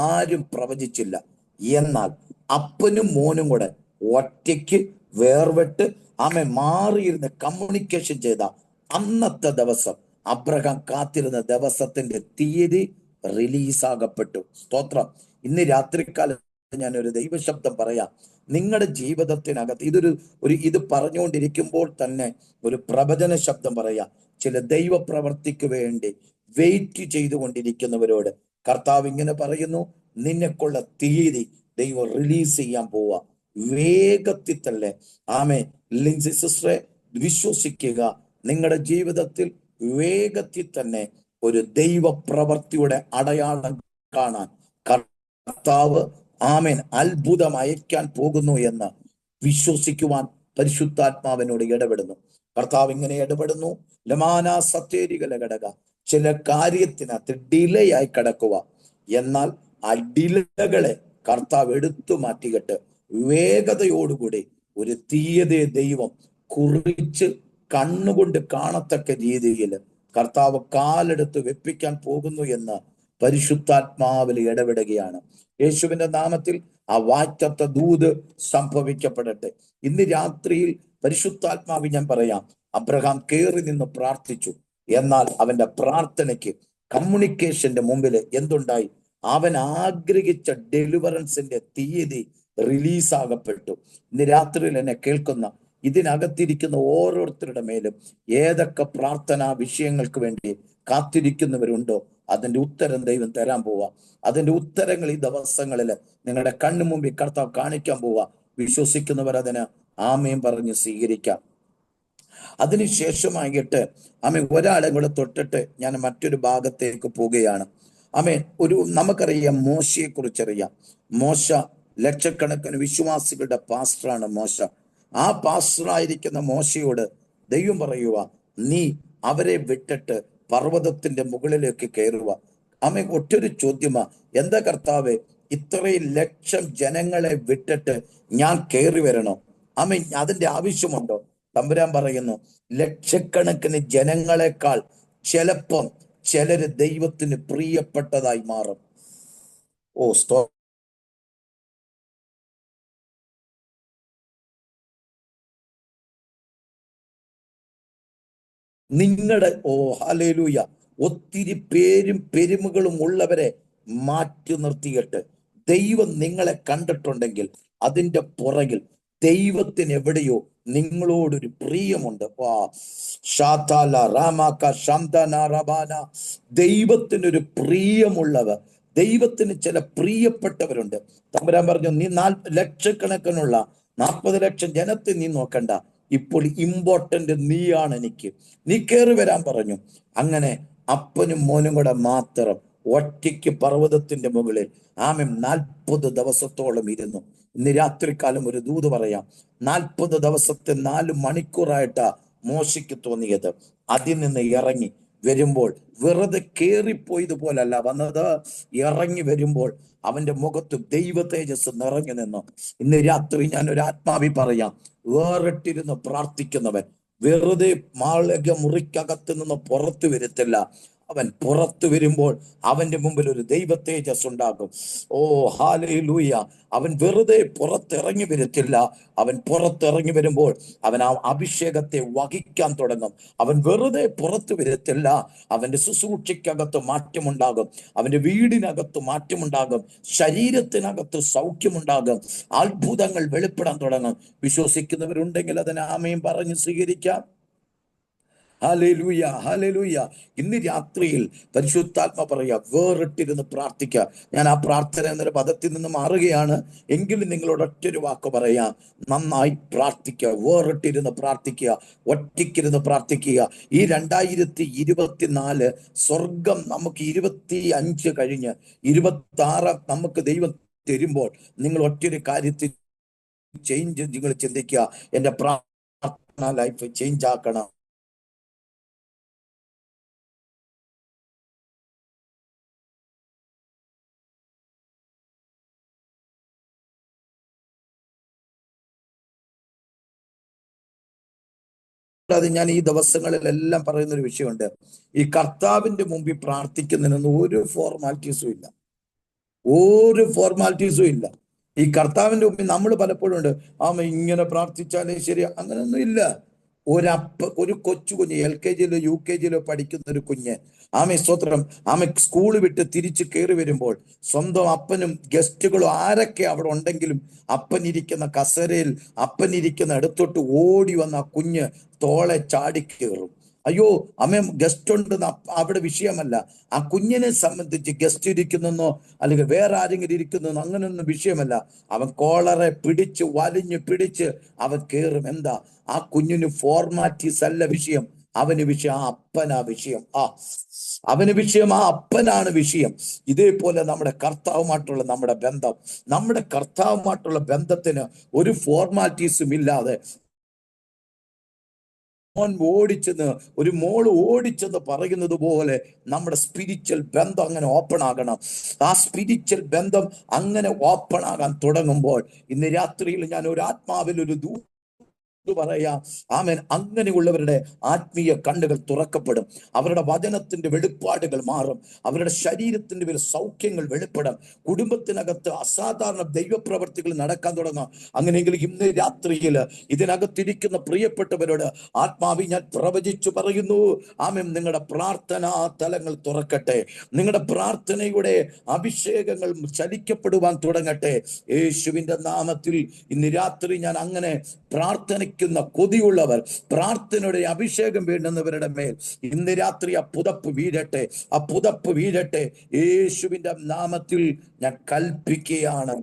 ആരും പ്രവചിച്ചില്ല. എന്നാൽ അപ്പനും മോനും കൂടെ ഒറ്റയ്ക്ക് വേർപെട്ട് മാറിയിരുന്ന് കമ്മ്യൂണിക്കേഷൻ ചെയ്ത അന്നത്തെ ദിവസം, അബ്രഹാം കാത്തിരുന്ന ദിവസത്തിന്റെ തീയതി റിലീസാകപ്പെട്ടു. സ്തോത്രം. ഇന്ന് രാത്രികാലത്ത് ഞാനൊരു ദൈവശബ്ദം പറയാം. നിങ്ങളുടെ ജീവിതത്തിനകത്ത് ഇത് പറഞ്ഞുകൊണ്ടിരിക്കുമ്പോൾ തന്നെ ഒരു പ്രവചന ശബ്ദം പറയാം. ചില ദൈവപ്രവർത്തിക്ക് വേണ്ടി വെയിറ്റ് ചെയ്തുകൊണ്ടിരിക്കുന്നവരോട് കർത്താവ് ഇങ്ങനെ പറയുന്നു, നിന്നെക്കുള്ള തീയതി ദൈവം റിലീസ് ചെയ്യാൻ പോവാ. വേഗത്തിൽ തന്നെ ലിൻസി സിസ്റ്ററെ വിശ്വസിക്കുക. നിങ്ങളുടെ ജീവിതത്തിൽ വേഗത്തിൽ തന്നെ ഒരു ദൈവപ്രവർത്തിയുടെ അടയാളം കാണാൻ കർത്താവ് അത്ഭുതം അയക്കാൻ പോകുന്നു എന്ന് വിശ്വസിക്കുവാൻ പരിശുദ്ധാത്മാവിനോട് ഇടപെടുന്നു. കർത്താവ് ഇങ്ങനെ ഇടപെടുന്നു. ലമാന സത്തേരികളെ ഘടക ചില കാര്യത്തിനകത്ത് ഡിലേ ആയി കിടക്കുക. എന്നാൽ ആ ഡിലകളെ കർത്താവ് എടുത്തു മാറ്റിയിട്ട് വേഗതയോടുകൂടി ഒരു തീയതിയെ ദൈവം കുറിച്ച് കണ്ണുകൊണ്ട് കാണത്തക്ക രീതിയിൽ കർത്താവ് കാലെടുത്ത് വെപ്പിക്കാൻ പോകുന്നു എന്ന് പരിശുദ്ധാത്മാവിൽ ഇടപെടുകയാണ്. യേശുവിന്റെ നാമത്തിൽ ആ വാറ്റത്ത ദൂത് സംഭവിക്കപ്പെടട്ടെ. ഇന്ന് രാത്രിയിൽ പരിശുദ്ധാത്മാവ് ഞാൻ പറയാം, അബ്രഹാം കയറി നിന്ന് പ്രാർത്ഥിച്ചു. എന്നാൽ അവന്റെ പ്രാർത്ഥനയ്ക്ക് കമ്മ്യൂണിക്കേഷന്റെ മുമ്പിൽ എന്തുണ്ടായി? അവൻ ആഗ്രഹിച്ച ഡെലിവറൻസിന്റെ തീയതി റിലീസാകപ്പെട്ടു. ഇന്ന് രാത്രിയിൽ എന്നെ കേൾക്കുന്ന ഇതിനകത്തിരിക്കുന്ന ഓരോരുത്തരുടെ മേലും ഏതൊക്കെ പ്രാർത്ഥനാ വിഷയങ്ങൾക്ക് വേണ്ടി കാത്തിരിക്കുന്നവരുണ്ടോ, അതിന്റെ ഉത്തരം ദൈവം തരാൻ പോവാ. അതിന്റെ ഉത്തരങ്ങൾ ഈ ദിവസങ്ങളിൽ നിങ്ങളുടെ കണ്ണു മുമ്പിൽ കർത്താവ് കാണിക്കാൻ പോവാ. വിശ്വസിക്കുന്നവർ അതിന് ആമേൻ പറഞ്ഞ് സ്വീകരിക്കാം. അതിനുശേഷമായിട്ട് ഒരാളെ കൂടെ തൊട്ടിട്ട് ഞാൻ മറ്റൊരു ഭാഗത്തേക്ക് പോവുകയാണ്. നമുക്കറിയാം, മോശയെ കുറിച്ചറിയാം. മോശ ലക്ഷക്കണക്കിന് വിശ്വാസികളുടെ പാസ്റ്ററാണ് മോശ. ആ പാസ്റ്ററായിരിക്കുന്ന മോശയോട് ദൈവം പറയുക, നീ അവരെ വിട്ടിട്ട് പർവ്വതത്തിന്റെ മുകളിലേക്ക് കയറുക. ഒറ്റൊരു ചോദ്യമാ, എന്താ കർത്താവേ, ഇത്രയും ലക്ഷം ജനങ്ങളെ വിട്ടിട്ട് ഞാൻ കയറി വരണോ? അതിന്റെ ആവശ്യമുണ്ടോ? തമ്പുരാൻ പറയുന്നു, ലക്ഷക്കണക്കിന് ജനങ്ങളെക്കാൾ ചിലപ്പം ചിലര് ദൈവത്തിന് പ്രിയപ്പെട്ടതായി മാറും. നിങ്ങളുടെ ഹല്ലേലൂയ ഒത്തിരി പേരും പെരുമകളും ഉള്ളവരെ മാറ്റി നിർത്തിയിട്ട് ദൈവം നിങ്ങളെ കണ്ടിട്ടുണ്ടെങ്കിൽ അതിന്റെ പുറകിൽ ദൈവത്തിന് എവിടെയോ നിങ്ങളോടൊരു പ്രിയമുണ്ട്. ദൈവത്തിനൊരു പ്രിയമുള്ളവർ, ദൈവത്തിന് ചില പ്രിയപ്പെട്ടവരുണ്ട്. തമ്പുരാൻ പറഞ്ഞു, നീ ലക്ഷക്കണക്കിനുള്ള 40 ലക്ഷം ജനത്തെ നീ നോക്കണ്ട, ഇപ്പോൾ ഇമ്പോർട്ടന്റ് നീയാണ് എനിക്ക്, നീ കയറി വരാൻ പറഞ്ഞു. അങ്ങനെ അപ്പനും മോനും കൂടെ മാത്രം ഒറ്റയ്ക്ക് പർവ്വതത്തിന്റെ മുകളിൽ 40 ദിവസത്തോളം ഇരുന്നു. ഇന്ന് രാത്രികാലം ഒരു ദൂത് പറയാം. 40 ദിവസത്തെ 4 മണിക്കൂറായിട്ടാ മോശയ്ക്ക് തോന്നിയത്. അതിൽ നിന്ന് ഇറങ്ങി വരുമ്പോൾ വെറുതെ കേറിപ്പോയതുപോലല്ല വന്നത്. ഇറങ്ങി വരുമ്പോൾ അവന്റെ മുഖത്ത് ദൈവ തേജസ് നിറഞ്ഞു നിന്നു. ഇന്ന് രാത്രി ഞാൻ ഒരു ആത്മാവി പറയാം, വേറിട്ടിരുന്ന് പ്രാർത്ഥിക്കുന്നവൻ വെറുതെ മുറിക്കകത്ത് നിന്ന് പുറത്തു വരത്തില്ല. അവൻ പുറത്തു വരുമ്പോൾ അവന്റെ മുമ്പിൽ ഒരു ദൈവ തേജസ് ഉണ്ടാകും. ഹല്ലേലൂയ. അവൻ വെറുതെ പുറത്തിറങ്ങി വരത്തില്ല. അവൻ പുറത്തിറങ്ങി വരുമ്പോൾ അവൻ ആ അഭിഷേകത്തെ വഹിക്കാൻ തുടങ്ങും. അവൻ വെറുതെ പുറത്തു വരത്തില്ല. അവന്റെ ശുശ്രൂഷയ്ക്കകത്ത് മാറ്റമുണ്ടാകും. അവന്റെ വീടിനകത്ത് മാറ്റമുണ്ടാകും. ശരീരത്തിനകത്ത് സൗഖ്യമുണ്ടാകും. അത്ഭുതങ്ങൾ വെളിപ്പെടാൻ തുടങ്ങും. വിശ്വസിക്കുന്നവരുണ്ടെങ്കിൽ അതിന് ആമേൻ പറഞ്ഞ് സ്വീകരിക്കാം. Hallelujah, hallelujah. ഇന്ന് രാത്രിയിൽ പരിശുദ്ധാത്മ പറയാ, വേറിട്ടിരുന്ന് പ്രാർത്ഥിക്കുക. ഞാൻ ആ പ്രാർത്ഥന എന്നൊരു പദത്തിൽ നിന്ന് മാറുകയാണ്. എങ്കിലും നിങ്ങളോട് ഒറ്റൊരു വാക്ക് പറയാം, നന്നായി പ്രാർത്ഥിക്കുക, വേറിട്ടിരുന്ന് പ്രാർത്ഥിക്കുക, ഒറ്റയ്ക്കിരുന്ന് പ്രാർത്ഥിക്കുക. ഈ 2024 സ്വർഗം നമുക്ക് 25 കഴിഞ്ഞ് 26 നമുക്ക് ദൈവം തരുമ്പോൾ നിങ്ങൾ ഒറ്റൊരു കാര്യത്തിൽ ചേഞ്ച് നിങ്ങൾ ചിന്തിക്കുക, എന്റെ പ്രാർത്ഥന ലൈഫ് ചേഞ്ച് ആക്കണം. അത് ഞാൻ ഈ ദിവസങ്ങളിലെല്ലാം പറയുന്നൊരു വിഷയമുണ്ട്. ഈ കർത്താവിന്റെ മുമ്പിൽ പ്രാർത്ഥിക്കുന്നതിനൊന്നും ഒരു ഫോർമാലിറ്റീസും ഇല്ല. ഈ കർത്താവിന്റെ മുമ്പിൽ നമ്മൾ പലപ്പോഴും ഉണ്ട് ഇങ്ങനെ പ്രാർത്ഥിച്ചാലേ ശരി, അങ്ങനെയൊന്നും ഇല്ല. ഒരു കൊച്ചു കുഞ്ഞ് LKG-യിലോ UKG-യിലോ പഠിക്കുന്ന ഒരു കുഞ്ഞ് സ്തോത്രം, സ്കൂൾ വിട്ട് തിരിച്ച് കയറി വരുമ്പോൾ സ്വന്തം അപ്പനും ഗസ്റ്റുകളും ആരൊക്കെ അവിടെ ഉണ്ടെങ്കിലും അപ്പനിരിക്കുന്ന കസേരയിൽ അപ്പനിരിക്കുന്ന ഇടത്തോട്ട് ഓടി വന്ന ആ കുഞ്ഞ് തോളെ ചാടിക്കേറും. അയ്യോ ഗസ്റ്റ് ഉണ്ടെന്ന് അവിടെ വിഷയമല്ല. ആ കുഞ്ഞിനെ സംബന്ധിച്ച് ഗസ്റ്റ് ഇരിക്കുന്നെന്നോ അല്ലെങ്കിൽ വേറെ ആരെങ്കിലും ഇരിക്കുന്നെന്നോ അങ്ങനെയൊന്നും വിഷയമല്ല. അവൻ കോളറെ പിടിച്ച് വലിഞ്ഞു പിടിച്ച് അവൻ കയറും. എന്താ? ആ കുഞ്ഞിന് ഫോർമാലിറ്റീസ് അല്ല വിഷയം, അവന് വിഷയം ആ അപ്പനാ വിഷയം. അവന് വിഷയം ആ അപ്പനാണ് വിഷയം. ഇതേപോലെ നമ്മുടെ കർത്താവുമായിട്ടുള്ള നമ്മുടെ കർത്താവുമായിട്ടുള്ള ബന്ധത്തിന് ഒരു ഫോർമാലിറ്റീസും ഇല്ലാതെ ഒരു മോള് ഓടിച്ചെന്ന് പറയുന്നത് പോലെ നമ്മുടെ സ്പിരിച്വൽ ബന്ധം അങ്ങനെ ഓപ്പൺ ആകണം. ആ സ്പിരിച്വൽ ബന്ധം അങ്ങനെ ഓപ്പൺ ആകാൻ തുടങ്ങുമ്പോൾ ഇന്ന് രാത്രിയിൽ ഞാൻ ഒരു ആത്മാവിൽ ഒരു പറയാം. അങ്ങനെയുള്ളവരുടെ ആത്മീയ കണ്ണുകൾ തുറക്കപ്പെടും. അവരുടെ വചനത്തിന്റെ വെളിപ്പാടുകൾ മാറും. അവരുടെ ശരീരത്തിന്റെ പേര് സൗഖ്യങ്ങൾ വെളിപ്പെടും. കുടുംബത്തിനകത്ത് അസാധാരണ ദൈവപ്രവർത്തികൾ നടക്കാൻ തുടങ്ങാം. അങ്ങനെയെങ്കിൽ ഇന്ന് രാത്രിയിൽ ഇതിനകത്തിരിക്കുന്ന പ്രിയപ്പെട്ടവരോട് ആത്മാവി ഞാൻ പ്രവചിച്ചു പറയുന്നു, നിങ്ങളുടെ പ്രാർത്ഥനാ തലങ്ങൾ തുറക്കട്ടെ. നിങ്ങളുടെ പ്രാർത്ഥനയുടെ അഭിഷേകങ്ങൾ ചലിക്കപ്പെടുവാൻ തുടങ്ങട്ടെ. യേശുവിന്റെ നാമത്തിൽ ഇന്ന് രാത്രി ഞാൻ അങ്ങനെ പ്രാർത്ഥനയ്ക്കുന്ന കൊതിയുള്ളവർ, പ്രാർത്ഥനയുടെ അഭിഷേകം വേണ്ടുന്നവരുടെ മേൽ ഇന്ന് രാത്രി ആ പുതപ്പ് വീഴട്ടെ. യേശുവിന്റെ നാമത്തിൽ ഞാൻ കൽപ്പിക്കുകയാണ്.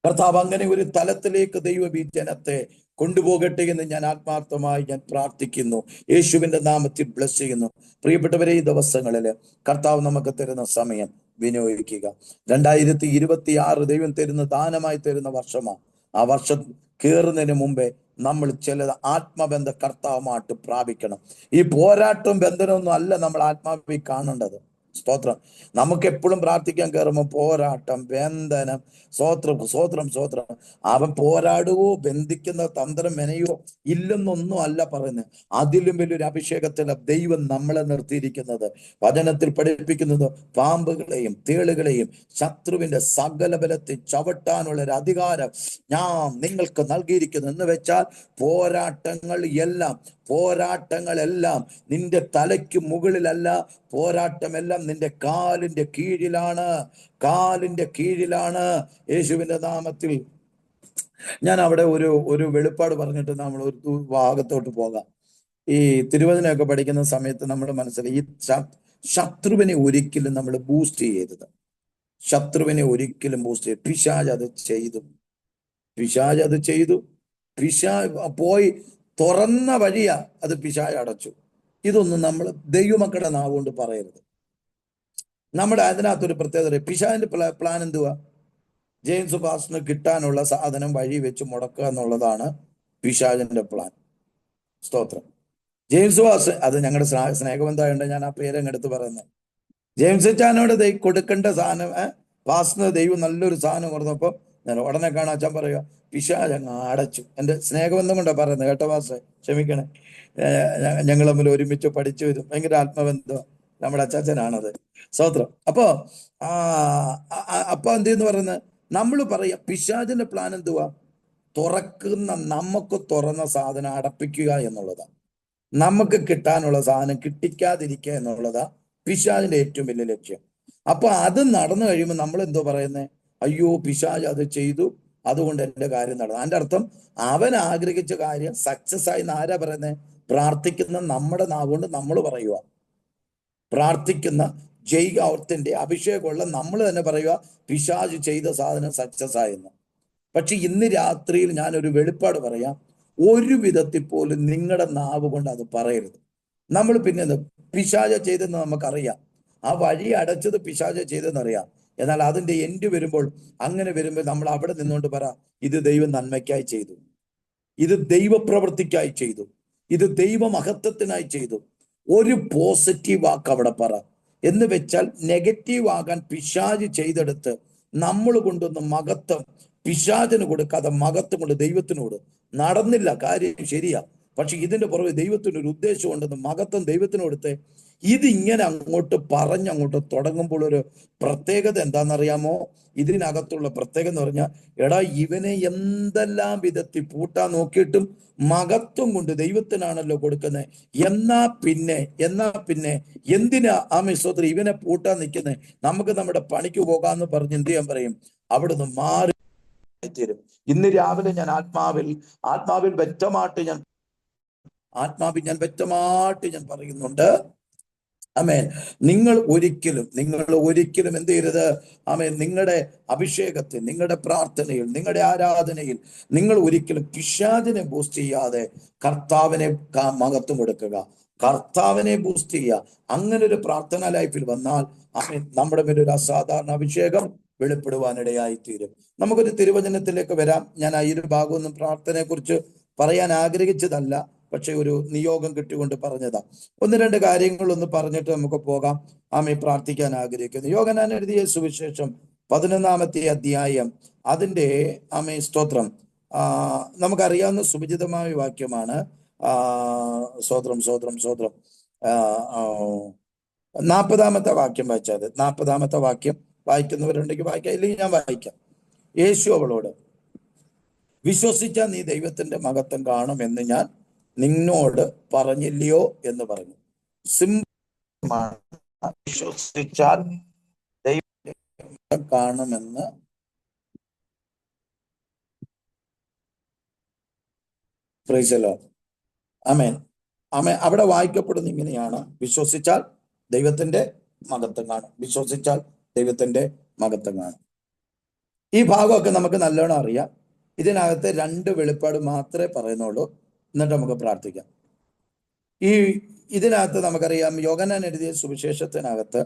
കർത്താവ് അങ്ങനെ ഒരു തലത്തിലേക്ക് ദൈവം ഈ ജനത്തെ കൊണ്ടുപോകട്ടെ എന്ന് ഞാൻ ആത്മാർത്ഥമായി ഞാൻ പ്രാർത്ഥിക്കുന്നു. യേശുവിന്റെ നാമത്തിൽ ബ്ലസ് ചെയ്യുന്നു. പ്രിയപ്പെട്ടവരെ, ഈ ദിവസങ്ങളിൽ കർത്താവ് നമുക്ക് തരുന്ന സമയം വിനിയോഗിക്കുക. 2026 ദൈവം തരുന്ന ദാനമായി തരുന്ന വർഷമാണ്. ആ വർഷം കയറുന്നതിന് മുമ്പേ നമ്മൾ ചില ആത്മബന്ധ കർത്താവുമായിട്ട് പ്രാപിക്കണം. ഈ പോരാട്ടവും ബന്ധനമൊന്നും അല്ല നമ്മൾ ആത്മാവിൽ കാണേണ്ടത്. സ്തോത്രം. നമുക്ക് എപ്പോഴും പ്രാർത്ഥിക്കാൻ കയറുമ്പോൾ പോരാട്ടം, ബന്ധനം, സ്വോത്രം. അവൻ പോരാടുവോ ബന്ധിക്കുന്ന തന്ത്രം മെനയോ ഇല്ലെന്നൊന്നും അല്ല പറയുന്നത്. അതിലും വലിയൊരു അഭിഷേകത്തില ദൈവം നമ്മളെ നിർത്തിയിരിക്കുന്നത്. വചനത്തിൽ പഠിപ്പിക്കുന്നത് പാമ്പുകളെയും തേളുകളെയും ശത്രുവിന്റെ സകല ബലത്തെ ചവിട്ടാനുള്ള ഒരു അധികാരം ഞാൻ നിങ്ങൾക്ക് നൽകിയിരിക്കുന്നു എന്ന് വെച്ചാൽ പോരാട്ടങ്ങളെല്ലാം നിന്റെ തലയ്ക്ക് മുകളിലല്ല, പോരാട്ടമെല്ലാം നിന്റെ കാലിന്റെ കീഴിലാണ്. യേശുവിന്റെ നാമത്തിൽ ഞാൻ അവിടെ ഒരു വെളിപ്പാട് പറഞ്ഞിട്ട് നമ്മൾ ഒരു ഭാഗത്തോട്ട് പോകാം. ഈ തിരുവചനമൊക്കെ പഠിക്കുന്ന സമയത്ത് നമ്മൾ മനസ്സിലായി, ഈ ശത്രുവിനെ ഒരിക്കലും നമ്മൾ ബൂസ്റ്റ് ചെയ്യരുത്. പിശാച് അത് ചെയ്തു. പിശാച് പോയി തുറന്ന വഴിയാ അത് പിശാച് അടച്ചു. ഇതൊന്നും നമ്മൾ ദൈവമക്കളുടെ നാവുകൊണ്ട് പറയരുത്. നമ്മുടെ അതിനകത്തൊരു പ്രത്യേകത, പിശാചിന്റെ പ്ലാൻ എന്തുവാ? ജെയിംസ് പാസ്റ്ററിന് കിട്ടാനുള്ള സാധനം വഴി വെച്ച് മുടക്കുക എന്നുള്ളതാണ് പിശാചിന്റെ പ്ലാൻ. സ്തോത്രം. ജെയിംസ് പാസ്റ്റർ, അത് ഞങ്ങളുടെ സ്നേഹബന്ധമായുണ്ട് ഞാൻ ആ പേരങ്ങെടുത്ത് പറയുന്നത്. ജെയിംസ് ചാനോട് കൊടുക്കേണ്ട സാധനം പാസ്റ്ററിന് ദൈവം നല്ലൊരു സാധനം കൊടുത്തപ്പോ ഞാൻ ഉടനെ കാണാൻ അച്ഛൻ പറയുക പിശാച് അങ്ങ് അടച്ചു. എൻ്റെ സ്നേഹബന്ധം കൊണ്ടാണ് പറയുന്നത് കേട്ടോ പാസ്റ്ററെ, ക്ഷമിക്കണേ. ഞങ്ങൾ തമ്മിൽ ഒരുമിച്ച് പഠിച്ചു വരും, ഭയങ്കര ആത്മബന്ധം. നമ്മുടെ അച്ചാച്ചനാണത്. സ്തോത്രം. അപ്പോ എന്ത് ചെയ്യുന്നു പറയുന്നത്, നമ്മൾ പറയാ പിശാചിന്റെ പ്ലാൻ എന്തുവാ? നമുക്ക് തുറന്ന സാധനം അടപ്പിക്കുക എന്നുള്ളതാ. നമുക്ക് കിട്ടാനുള്ള സാധനം കിട്ടിക്കാതിരിക്കുക എന്നുള്ളതാ പിശാചിന്റെ ഏറ്റവും വലിയ ലക്ഷ്യം. അപ്പൊ അത് നടന്നു കഴിയുമ്പോൾ നമ്മൾ എന്തോ പറയുന്നത്, അയ്യോ പിശാച് അത് ചെയ്തു, അതുകൊണ്ട് എൻ്റെ കാര്യം നടന്നു. അതിന്റെ അർത്ഥം അവൻ ആഗ്രഹിച്ച കാര്യം സക്സസ് ആയി. ആരാ പറയുന്നത്? പ്രാർത്ഥിക്കുന്ന നമ്മുടെ നാവുകൊണ്ട് നമ്മൾ പറയുക. പ്രാർത്ഥിക്കുന്ന ജൈവത്തിന്റെ അഭിഷേകമുള്ള നമ്മൾ തന്നെ പറയുക പിശാച് ചെയ്ത സാധനം സക്സസ് ആയെന്ന്. പക്ഷെ ഇന്ന് രാത്രിയിൽ ഞാനൊരു വെളിപ്പാട് പറയാം, ഒരു വിധത്തിൽ പോലും നിങ്ങളുടെ നാവ് കൊണ്ട് അത് പറയരുത്. നമ്മൾ പിന്നെ പിശാച ചെയ്തെന്ന് നമുക്കറിയാം, ആ വഴി അടച്ചത് പിശാച ചെയ്തെന്നറിയാം. എന്നാൽ അതിന്റെ എൻഡ് വരുമ്പോൾ നമ്മൾ അവിടെ നിന്നുകൊണ്ട് പറ, ഇത് ദൈവം നന്മയ്ക്കായി ചെയ്തു, ഇത് ദൈവപ്രവൃത്തിക്കായി ചെയ്തു, ഇത് ദൈവമഹത്വത്തിനായി ചെയ്തു. ഒരു പോസിറ്റീവ് വാക്ക് അവിടെ പറ. എന്ന് വെച്ചാൽ നെഗറ്റീവ് ആകാൻ പിശാച് ചെയ്തെടുത്ത് നമ്മൾ കൊണ്ടൊന്ന് മഹത്വം പിശാചിന് കൊടുക്കാതെ മഹത്വം കൊണ്ട് ദൈവത്തിനോട് നടന്നില്ല. കാര്യം ശരിയാ, പക്ഷെ ഇതിന്റെ പുറകെ ദൈവത്തിനൊരു ഉദ്ദേശം ഉണ്ടെന്ന് മഹത്വം ദൈവത്തിന് കൊടുത്ത് ഇതിങ്ങനെ അങ്ങോട്ട് പറഞ്ഞങ്ങോട്ട് തുടങ്ങുമ്പോൾ ഒരു പ്രത്യേകത എന്താണെന്നറിയാമോ? ഇതിനകത്തുള്ള പ്രത്യേകത എന്ന് പറഞ്ഞാൽ, എടാ ഇവനെ എന്തെല്ലാം വിധത്തിൽ പൂട്ടാൻ നോക്കിയിട്ടും മഹത്വം കൊണ്ട് ദൈവത്തിനാണല്ലോ കൊടുക്കുന്നത്. എന്നാ പിന്നെ എന്തിനാ സ്തോത്രം ഇവനെ പൂട്ടാൻ നിൽക്കുന്നത്? നമുക്ക് നമ്മുടെ പണിക്ക് പോകാന്ന് പറഞ്ഞ് എന്ത് ചെയ്യാൻ പറയും? അവിടുന്ന് മാറി തീരും. ഇന്ന് രാവിലെ ഞാൻ ആത്മാവിൽ വ്യക്തമായിട്ട് ഞാൻ പറയുന്നുണ്ട്. ആമേൻ. നിങ്ങൾ ഒരിക്കലും എന്ത് ചെയ്യരുത്? ആമേൻ. നിങ്ങളുടെ അഭിഷേകത്തിൽ, നിങ്ങളുടെ പ്രാർത്ഥനയിൽ, നിങ്ങളുടെ ആരാധനയിൽ നിങ്ങൾ ഒരിക്കലും പിശാചിനെ ബൂസ്റ്റ് ചെയ്യാതെ കർത്താവിനെ മഹത്വം കൊടുക്കുക, കർത്താവിനെ ബൂസ്റ്റ് ചെയ്യുക. അങ്ങനെ ഒരു പ്രാർത്ഥന ലൈഫിൽ വന്നാൽ ആമേൻ, നമ്മുടെ മേൽ ഒരു അസാധാരണ അഭിഷേകം വെളിപ്പെടുവാനിടയായി തീരും. നമുക്കൊരു തിരുവചനത്തിലേക്ക് വരാം. ഞാൻ ഈ ഒരു ഭാഗമൊന്നും പ്രാർത്ഥനയെ കുറിച്ച് പറയാൻ ആഗ്രഹിച്ചതല്ല, പക്ഷെ ഒരു നിയോഗം കിട്ടിക്കൊണ്ട് പറഞ്ഞതാ. ഒന്ന് രണ്ട് കാര്യങ്ങളൊന്ന് പറഞ്ഞിട്ട് നമുക്ക് പോകാം. പ്രാർത്ഥിക്കാൻ ആഗ്രഹിക്കുന്നു. യോഹന്നാൻ എഴുതിയ സുവിശേഷം 11-ാമത്തെ അധ്യായം, അതിന്റെ സ്തോത്രം, നമുക്കറിയാവുന്ന സുപരിചിതമായ വാക്യമാണ്. സ്തോത്രം 40-ാമത്തെ വാക്യം വായിച്ചാൽ, 40-ാമത്തെ വാക്യം വായിക്കുന്നവരുണ്ടെങ്കിൽ വായിക്കാം, ഇല്ലെങ്കിൽ ഞാൻ വായിക്കാം. യേശു അവളോട്, വിശ്വസിച്ചാൽ നീ ദൈവത്തിന്റെ മഹത്വം കാണുമെന്ന് ഞാൻ നിന്നോട് പറഞ്ഞില്ലയോ എന്ന് പറഞ്ഞു. സിംഹമാണ്, വിശ്വസിച്ചാൽ ദൈവം കാണുമെന്ന് പ്രൈസലോ. ആമേൻ. അവിടെ വായിക്കപ്പെടുന്ന ഇങ്ങനെയാണ്: വിശ്വസിച്ചാൽ ദൈവത്തിന്റെ മഹത്വം കാണും. വിശ്വസിച്ചാൽ ദൈവത്തിന്റെ മഹത്വം കാണും. ഈ ഭാഗമൊക്കെ നമുക്ക് നല്ലോണം അറിയാം. ഇതിനകത്ത് 2 വെളിപ്പാട് മാത്രമേ പറയുന്നുള്ളൂ. എന്നിട്ട് നമുക്ക് പ്രാർത്ഥിക്കാം. ഇതിനകത്ത് നമുക്കറിയാം, യോഹന്നാൻ എഴുതിയ സുവിശേഷത്തിനകത്ത്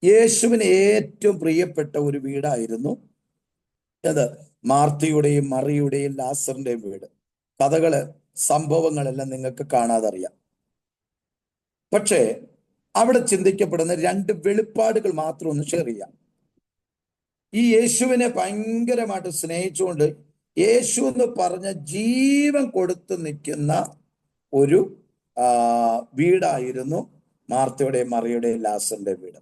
യേശുവിന് ഏറ്റവും പ്രിയപ്പെട്ട ഒരു വീടായിരുന്നു അത് മാർത്തയുടെയും മറിയുടെയും ലാസറിന്റെയും വീട്. കഥകള്, സംഭവങ്ങളെല്ലാം നിങ്ങൾക്ക് കാണാതറിയാം. പക്ഷേ അവിടെ ചിന്തിക്കപ്പെടുന്ന 2 വെളിപ്പാടുകൾ മാത്രം ഒന്ന് ഷെയർ ചെയ്യാം. ഈ യേശുവിനെ ഭയങ്കരമായിട്ട് സ്നേഹിച്ചുകൊണ്ട് യേശു എന്ന് പറഞ്ഞ ജീവൻ കൊടുത്തു നിൽക്കുന്ന ഒരു വീടായിരുന്നു മാർത്തയുടെയും മറിയുടെയും ലാസറിന്റെ വീട്.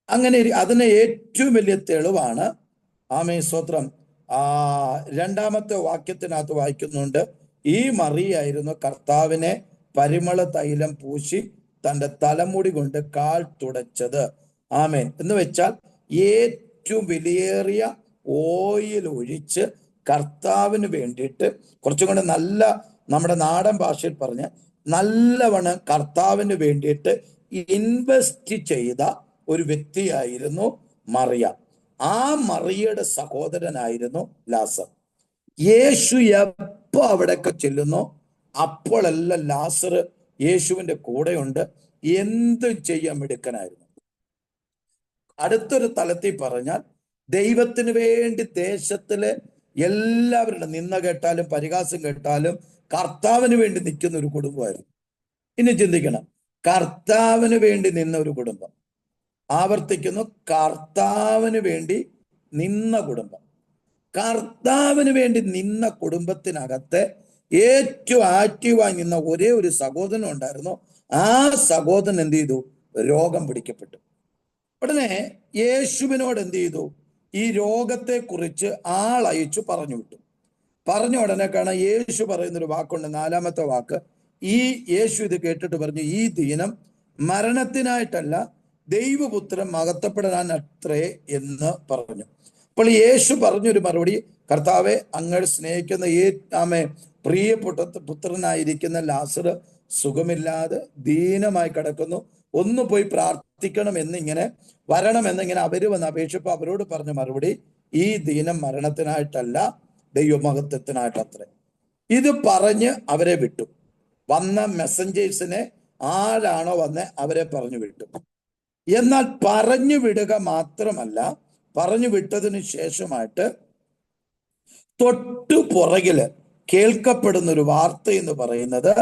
അങ്ങനെ അതിന് ഏറ്റവും വലിയ തെളിവാണ് സ്തോത്രം 2-ാമത്തെ വാക്യത്തിനകത്ത് വായിക്കുന്നുണ്ട്, ഈ മറിയായിരുന്നു കർത്താവിനെ പരിമള തൈലം പൂശി തന്റെ തലമുടി കൊണ്ട് കാൽ തുടച്ചത്. ആമേൻ. എന്ന് വെച്ചാൽ ഏറ്റവും വിലയേറിയ ഓയിൽ ഒഴിച്ച് കർത്താവിന് വേണ്ടിയിട്ട്, കുറച്ചും കൂടെ നല്ല നമ്മുടെ നാടൻ ഭാഷയിൽ പറഞ്ഞ് നല്ലവണ്ണം കർത്താവിന് വേണ്ടിയിട്ട് ഇൻവെസ്റ്റ് ചെയ്ത ഒരു വ്യക്തിയായിരുന്നു മറിയ. ആ മറിയയുടെ സഹോദരനായിരുന്നു ലാസർ. യേശു എപ്പോ അവിടെയൊക്കെ ചെല്ലുന്നോ അപ്പോഴെല്ലാം ലാസർ യേശുവിന്റെ കൂടെയുണ്ട്. എന്തും ചെയ്യാൻ മിടുക്കനായിരുന്നു. അടുത്തൊരു തലത്തിൽ പറഞ്ഞാൽ, ദൈവത്തിന് വേണ്ടി ദേശത്തിലെ എല്ലാവരുടെ നിന്ന കേട്ടാലും പരിഹാസം കേട്ടാലും കർത്താവിന് വേണ്ടി നിൽക്കുന്ന ഒരു കുടുംബമായിരുന്നു. ഇനി ചിന്തിക്കണം, കർത്താവിന് വേണ്ടി നിന്ന ഒരു കുടുംബം. ആവർത്തിക്കുന്നു, കർത്താവിന് വേണ്ടി നിന്ന കുടുംബം. കർത്താവിന് വേണ്ടി നിന്ന കുടുംബത്തിനകത്ത് ഏറ്റവും ആക്റ്റീവായി നിന്ന ഒരേ ഒരു സഹോദരൻ ഉണ്ടായിരുന്നു. ആ സഹോദരൻ എന്ത് ചെയ്തു? രോഗം പിടിക്കപ്പെട്ടു. ഉടനെ യേശുവിനോട് എന്ത് ചെയ്തു? ഈ രോഗത്തെ കുറിച്ച് ആളയച്ചു പറഞ്ഞു വിട്ടു. പറഞ്ഞ ഉടനെ കാണാൻ യേശു പറയുന്നൊരു വാക്കുണ്ട്, 4-ാമത്തെ വാക്ക്. യേശു ഇത് കേട്ടിട്ട് പറഞ്ഞു, ഈ ദിനം മരണത്തിനായിട്ടല്ല, ദൈവപുത്രൻ മഹത്വപ്പെടാൻ അത്രേ എന്ന് പറഞ്ഞു. അപ്പോൾ യേശു പറഞ്ഞൊരു മറുപടി, കർത്താവെ, അങ്ങ് സ്നേഹിക്കുന്ന പ്രിയപ്പെട്ട പുത്രനായിരിക്കുന്ന ലാസർ സുഖമില്ലാതെ ദീനമായി കിടക്കുന്നു, ഒന്ന് പോയി പ്രാർത്ഥിക്കണം എന്നിങ്ങനെ വരണമെന്നിങ്ങനെ അവര് വന്ന് അപേക്ഷിച്ചപ്പോൾ അവരോട് പറഞ്ഞ മറുപടി, ഈ ദിനം മരണത്തിനായിട്ടല്ല, ദൈവമഹത്വത്തിനായിട്ടത്രേ. ഇത് പറഞ്ഞ് അവരെ വിട്ടു. വന്ന മെസ്സഞ്ചേഴ്സിനെ ആരാണോ വന്ന് അവരെ പറഞ്ഞു വിട്ടു. എന്നാൽ പറഞ്ഞു വിടുക മാത്രമല്ല, പറഞ്ഞു വിട്ടതിന് ശേഷമായിട്ട് തൊട്ടു പുറകില് കേൾക്കപ്പെടുന്ന ഒരു വാർത്ത എന്ന് പറയുന്നത്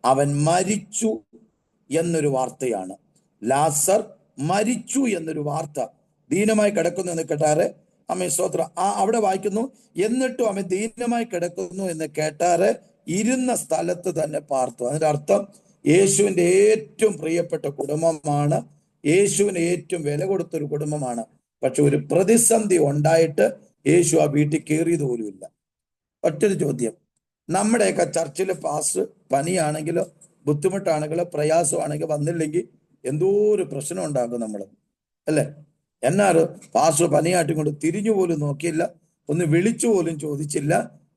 അവൻ മരിച്ചു എന്നൊരു വാർത്തയാണ്. ലാസർ മരിച്ചു എന്നൊരു വാർത്ത, ദീനമായി കിടക്കുന്നു എന്ന് കേട്ടാറ് സ്തോത്രം. അവിടെ വായിക്കുന്നു, എന്നിട്ടും അവൻ ദീനമായി കിടക്കുന്നു എന്ന് കേട്ടാറ് ഇരുന്ന സ്ഥലത്ത് തന്നെ പാർത്തു. അതിന്റെ അർത്ഥം, യേശുവിന്റെ ഏറ്റവും പ്രിയപ്പെട്ട കുടുംബമാണ്, യേശുവിന് ഏറ്റവും വില കൊടുത്തൊരു കുടുംബമാണ്. പക്ഷെ ഒരു പ്രതിസന്ധി ഉണ്ടായിട്ട് യേശു ആ വീട്ടിൽ കയറിയത് പോലുമില്ല. ഒറ്റൊരു ചോദ്യം, നമ്മുടെയൊക്കെ ചർച്ചിൽ പാസ്റ്റർ പനിയാണെങ്കിലോ ബുദ്ധിമുട്ടാണെങ്കിലോ പ്രയാസമാണെങ്കിലോ വന്നില്ലെങ്കിൽ എന്തോ ഒരു പ്രശ്നം ഉണ്ടാക്കും നമ്മൾ, അല്ലേ? എന്നാറ് പാസ്റ്റർ പനിയായിട്ടും കൊണ്ട് തിരിഞ്ഞു പോലും നോക്കിയില്ല, ഒന്ന് വിളിച്ചു പോലും ചോദിച്ചില്ല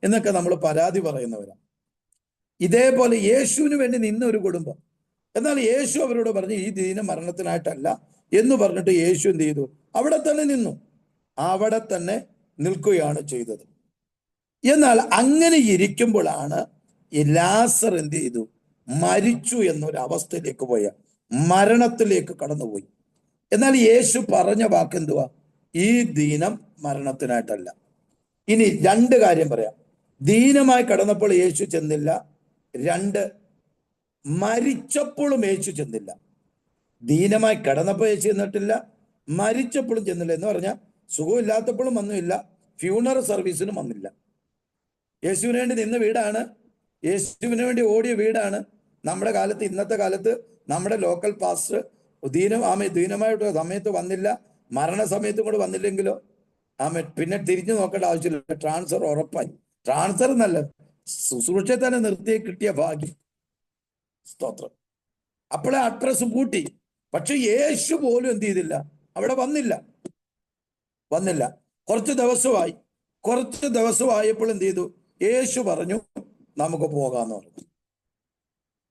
എന്നൊക്കെ നമ്മൾ പരാതി പറയുന്നവരാണ്. ഇതേപോലെ യേശുവിന് വേണ്ടി നിന്ന ഒരു കുടുംബം. എന്നാൽ യേശു അവരോട് പറഞ്ഞു ഈ ദീന മരണത്തിനായിട്ടല്ല എന്ന് പറഞ്ഞിട്ട് യേശു എന്ത് ചെയ്തു? അവിടെ തന്നെ നിന്നു, അവിടെ തന്നെ നിൽക്കുകയാണ് ചെയ്തത്. എന്നാൽ അങ്ങനെ ഇരിക്കുമ്പോഴാണ് ഈ ലാസർ എന്ത് ചെയ്തു? മരിച്ചു എന്നൊരു അവസ്ഥയിലേക്ക് പോയ, മരണത്തിലേക്ക് കടന്നുപോയി. എന്നാൽ യേശു പറഞ്ഞ വാക്ക് എന്തുവാ? ഈ ദീനം മരണത്തിനായിട്ടല്ല. ഇനി രണ്ട് കാര്യം പറയാം. ദീനമായി കടന്നപ്പോൾ യേശു ചെന്നില്ല. രണ്ട്, മരിച്ചപ്പോഴും യേശു ചെന്നില്ല. ദീനമായി കിടന്നപ്പോൾ യേശു ചെന്നിട്ടില്ല, മരിച്ചപ്പോഴും ചെന്നില്ല. എന്ന് പറഞ്ഞാൽ സുഖമില്ലാത്തപ്പോഴും വന്നില്ല, ഫ്യൂണറൽ സർവീസിനും വന്നില്ല. യേശുവിന് വേണ്ടി നിന്ന വീടാണ്, യേശുവിന് വേണ്ടി ഓടിയ വീടാണ്. നമ്മുടെ കാലത്ത്, ഇന്നത്തെ കാലത്ത് നമ്മുടെ ലോക്കൽ പാസ്റ്റർ ദീനമായിട്ട് സമയത്ത് വന്നില്ല, മരണസമയത്തും കൂടെ വന്നില്ലെങ്കിലോ പിന്നെ തിരിഞ്ഞു നോക്കേണ്ട ആവശ്യമില്ല, ട്രാൻസ്ഫർ ഉറപ്പായി. ട്രാൻസ്ഫർ എന്നല്ല, ശുശ്രൂഷയെ തന്നെ നിർത്തി കിട്ടിയ ഭാഗ്യം. സ്തോത്രം. അപ്പോഴേ അഡ്രസ് പൂട്ടി. പക്ഷെ യേശു പോലും എന്ത് ചെയ്തില്ല? അവിടെ വന്നില്ല. കുറച്ച് ദിവസമായപ്പോൾ എന്ത് ചെയ്തു? യേശു പറഞ്ഞു നമുക്ക് പോകാന്ന് പറഞ്ഞു.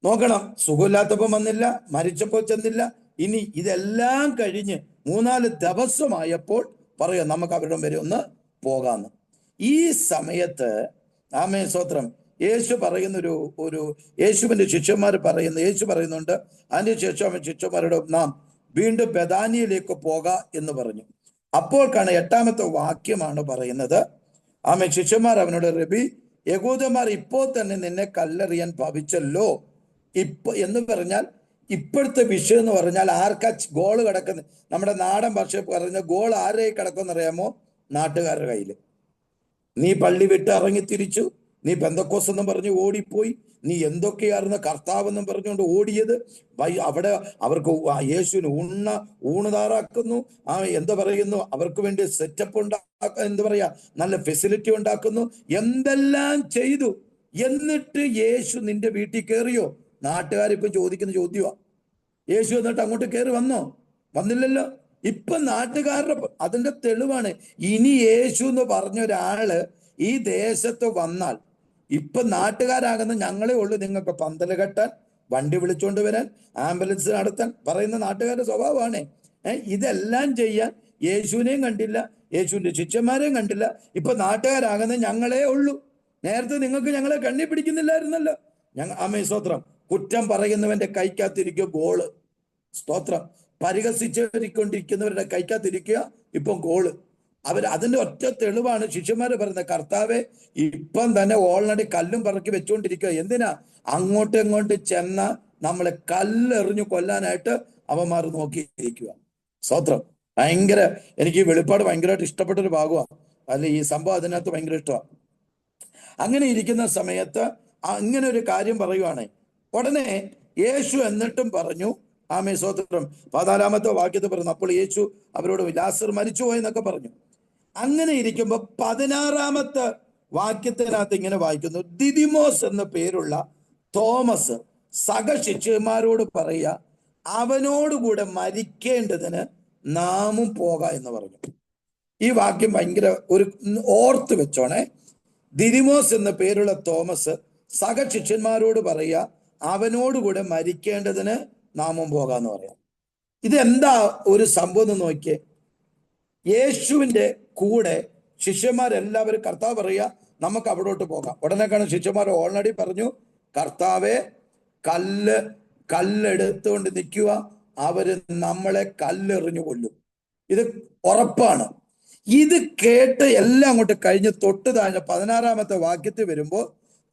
നോക്കണം, സുഖമില്ലാത്തപ്പോൾ വന്നില്ല, മരിച്ചപ്പോൾ ചെന്നില്ല. ഇനി ഇതെല്ലാം കഴിഞ്ഞ് 3-4 ദിവസമായപ്പോൾ പറയാം നമുക്ക് അവരുടെ വരെ ഒന്ന് പോകാന്ന്. ഈ സമയത്ത് ആമേൻ സ്തോത്രം, യേശു പറയുന്ന ഒരു യേശുവിന്റെ ശിഷ്യന്മാർ പറയുന്നു, യേശു പറയുന്നുണ്ട്, അതിന് ശേഷം അവൻ ശിഷ്യന്മാരോട് നാം വീണ്ടും ബെഥാനിയയിലേക്ക് പോക എന്ന് പറഞ്ഞു. അപ്പോൾ 8-ാമത്തെ വാക്യമാണ് പറയുന്നത്. ആമേൻ, ശിഷ്യന്മാർ അവനോട്, റബി, യഹൂദന്മാർ ഇപ്പോൾ തന്നെ നിന്നെ കല്ലെറിയാൻ ഭാവിച്ചല്ലോ. എന്ന് പറഞ്ഞാൽ ഇപ്പോഴത്തെ വിഷയം എന്ന് പറഞ്ഞാൽ ആർക്കാ ഗോള് കിടക്കുന്നത്? നമ്മുടെ നാടൻ ഭാഷ പറഞ്ഞ ഗോൾ ആരെ കിടക്കുമെന്നറിയാമോ? നാട്ടുകാരുടെ കയ്യില്. നീ പള്ളി വിട്ട് ഇറങ്ങി തിരിച്ചു, നീ പെന്തക്കോസ് എന്നും പറഞ്ഞ് ഓടിപ്പോയി, നീ എന്തൊക്കെയായിരുന്നു കർത്താവെന്നും പറഞ്ഞുകൊണ്ട് ഓടിയത്. അവിടെ അവർക്ക് യേശുവിന് ഊണ് താറാക്കുന്നു, എന്താ പറയുന്നു, അവർക്ക് വേണ്ടി സെറ്റപ്പ് എന്താ പറയാ, നല്ല ഫെസിലിറ്റി ഉണ്ടാക്കുന്നു, എന്തെല്ലാം ചെയ്തു. എന്നിട്ട് യേശു നിന്റെ വീട്ടിൽ കയറിയോ? നാട്ടുകാരിപ്പം ചോദിക്കുന്ന ചോദ്യമാ. യേശു എന്നിട്ട് അങ്ങോട്ട് കയറി വന്നോ? വന്നില്ലല്ലോ. ഇപ്പൊ നാട്ടുകാരുടെ അതിന്റെ തെളിവാണ്. ഇനി യേശു എന്ന് പറഞ്ഞ ഒരാള് ഈ ദേശത്ത് വന്നാൽ ഇപ്പൊ നാട്ടുകാരാകുന്ന ഞങ്ങളെ ഉള്ളു നിങ്ങൾക്ക് പന്തല് കെട്ടാൻ, വണ്ടി വിളിച്ചോണ്ട് വരാൻ, ആംബുലൻസ് നടത്താൻ പറയുന്ന നാട്ടുകാരുടെ സ്വഭാവമാണ്. ഇതെല്ലാം ചെയ്യാൻ യേശുവിനെയും കണ്ടില്ല, യേശുവിന്റെ ശിഷ്യന്മാരെയും കണ്ടില്ല. ഇപ്പൊ നാട്ടുകാരാകുന്ന ഞങ്ങളെ ഉള്ളൂ. നേരത്തെ നിങ്ങൾക്ക് ഞങ്ങളെ കണ്ണി പിടിക്കുന്നില്ലായിരുന്നല്ലോ. സ്തോത്രം. കുറ്റം പറയുന്നവന്റെ കൈക്കകത്തിരിക്കുക ഗോള്. സ്തോത്രം. പരിഹസിച്ചുകൊണ്ടിരിക്കുന്നവരുടെ കൈക്കകത്തിരിക്കുക ഇപ്പം ഗോള്. അതിന്റെ ഒറ്റ തെളിവാണ് ശിഷ്യന്മാര് പറയുന്നത്, കർത്താവെ ഇപ്പം തന്നെ ഓൾറെഡി കല്ലും പറക്കി വെച്ചുകൊണ്ടിരിക്കുക. എന്തിനാ? അങ്ങോട്ടും ഇങ്ങോട്ട് ചെന്ന നമ്മളെ കല്ലെറിഞ്ഞു കൊല്ലാനായിട്ട് അവന്മാർ നോക്കിയിരിക്കുക. സ്തോത്രം. എനിക്ക് ഈ വെളിപ്പാട് ഭയങ്കരമായിട്ട് ഇഷ്ടപ്പെട്ടൊരു ഭാഗമാണ്. അല്ലെ, ഈ സംഭവം അതിനകത്ത് ഭയങ്കര ഇഷ്ടമാണ്. അങ്ങനെ ഇരിക്കുന്ന സമയത്ത് ഇങ്ങനെ ഒരു കാര്യം പറയുവാണ്. ഉടനെ യേശു എന്നിട്ടും പറഞ്ഞു, ആമേൻ സ്തോത്രം, 14-ാമത്തെ വാക്യത്തിൽ പറഞ്ഞു, അപ്പോൾ യേശു അവരോട് ലാസർ മരിച്ചുപോയി എന്നൊക്കെ പറഞ്ഞു. അങ്ങനെ ഇരിക്കുമ്പോ 16-ാമത്തെ വാക്യത്തിനകത്ത് ഇങ്ങനെ വായിക്കുന്നു, ദിദിമോസ് എന്ന പേരുള്ള തോമസ് സഹശിഷ്യന്മാരോട് പറയുക, അവനോടുകൂടെ മരിക്കേണ്ടതിന് നാമും പോക എന്ന് പറഞ്ഞു. ഈ വാക്യം ഭയങ്കര ഒരു ഓർത്ത് വെച്ചോണേ. ദിദിമോസ് എന്ന പേരുള്ള തോമസ് സഹശിഷ്യന്മാരോട് പറയുക, അവനോടുകൂടെ മരിക്കേണ്ടതിന് നാമും പോകാന്ന് പറയാം. ഇതെന്താ ഒരു സംഭവം എന്ന് നോക്കിയേ. യേശുവിന്റെ കൂടെ ശിഷ്യന്മാരെല്ലാവരും കർത്താവ് പറയുക നമുക്ക് അവിടോട്ട് പോകാം. ഉടനെ കാണും ശിഷ്യന്മാർ ഓൾറെഡി പറഞ്ഞു, കർത്താവെ കല്ലെടുത്തുകൊണ്ട് നിൽക്കുക, അവര് നമ്മളെ കല്ലെറിഞ്ഞു കൊല്ലും. ഇത് ഉറപ്പാണ്. ഇത് കേട്ട് എല്ലാം അങ്ങോട്ട് കഴിഞ്ഞ് തൊട്ട് താഴെ 16-ാമത്തെ വാക്യത്തിൽ വരുമ്പോ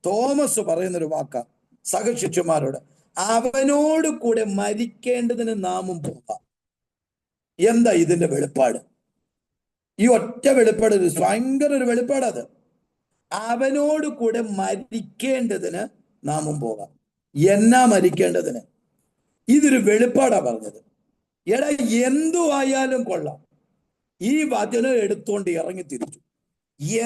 തോമസ് പറയുന്നൊരു വാക്കാ സഹശിഷ്യന്മാരോട്, അവനോട് കൂടെ മരിക്കേണ്ടതിന് നാമും പോകാം. എന്താ ഇതിന്റെ വെളിപ്പാട്? ഈ ഒറ്റ വെളിപ്പാട് ഭയങ്കര ഒരു വെളിപ്പാടത്. അവനോട് കൂടെ മരിക്കേണ്ടതിന് നാമും പോകാം. എന്നാ മരിക്കേണ്ടതിന്. ഇതൊരു വെളിപ്പാടാ പറഞ്ഞത്. എടാ, എന്തു ആയാലും കൊള്ളാം, ഈ വചനം എടുത്തോണ്ട് ഇറങ്ങി തിരിച്ചു.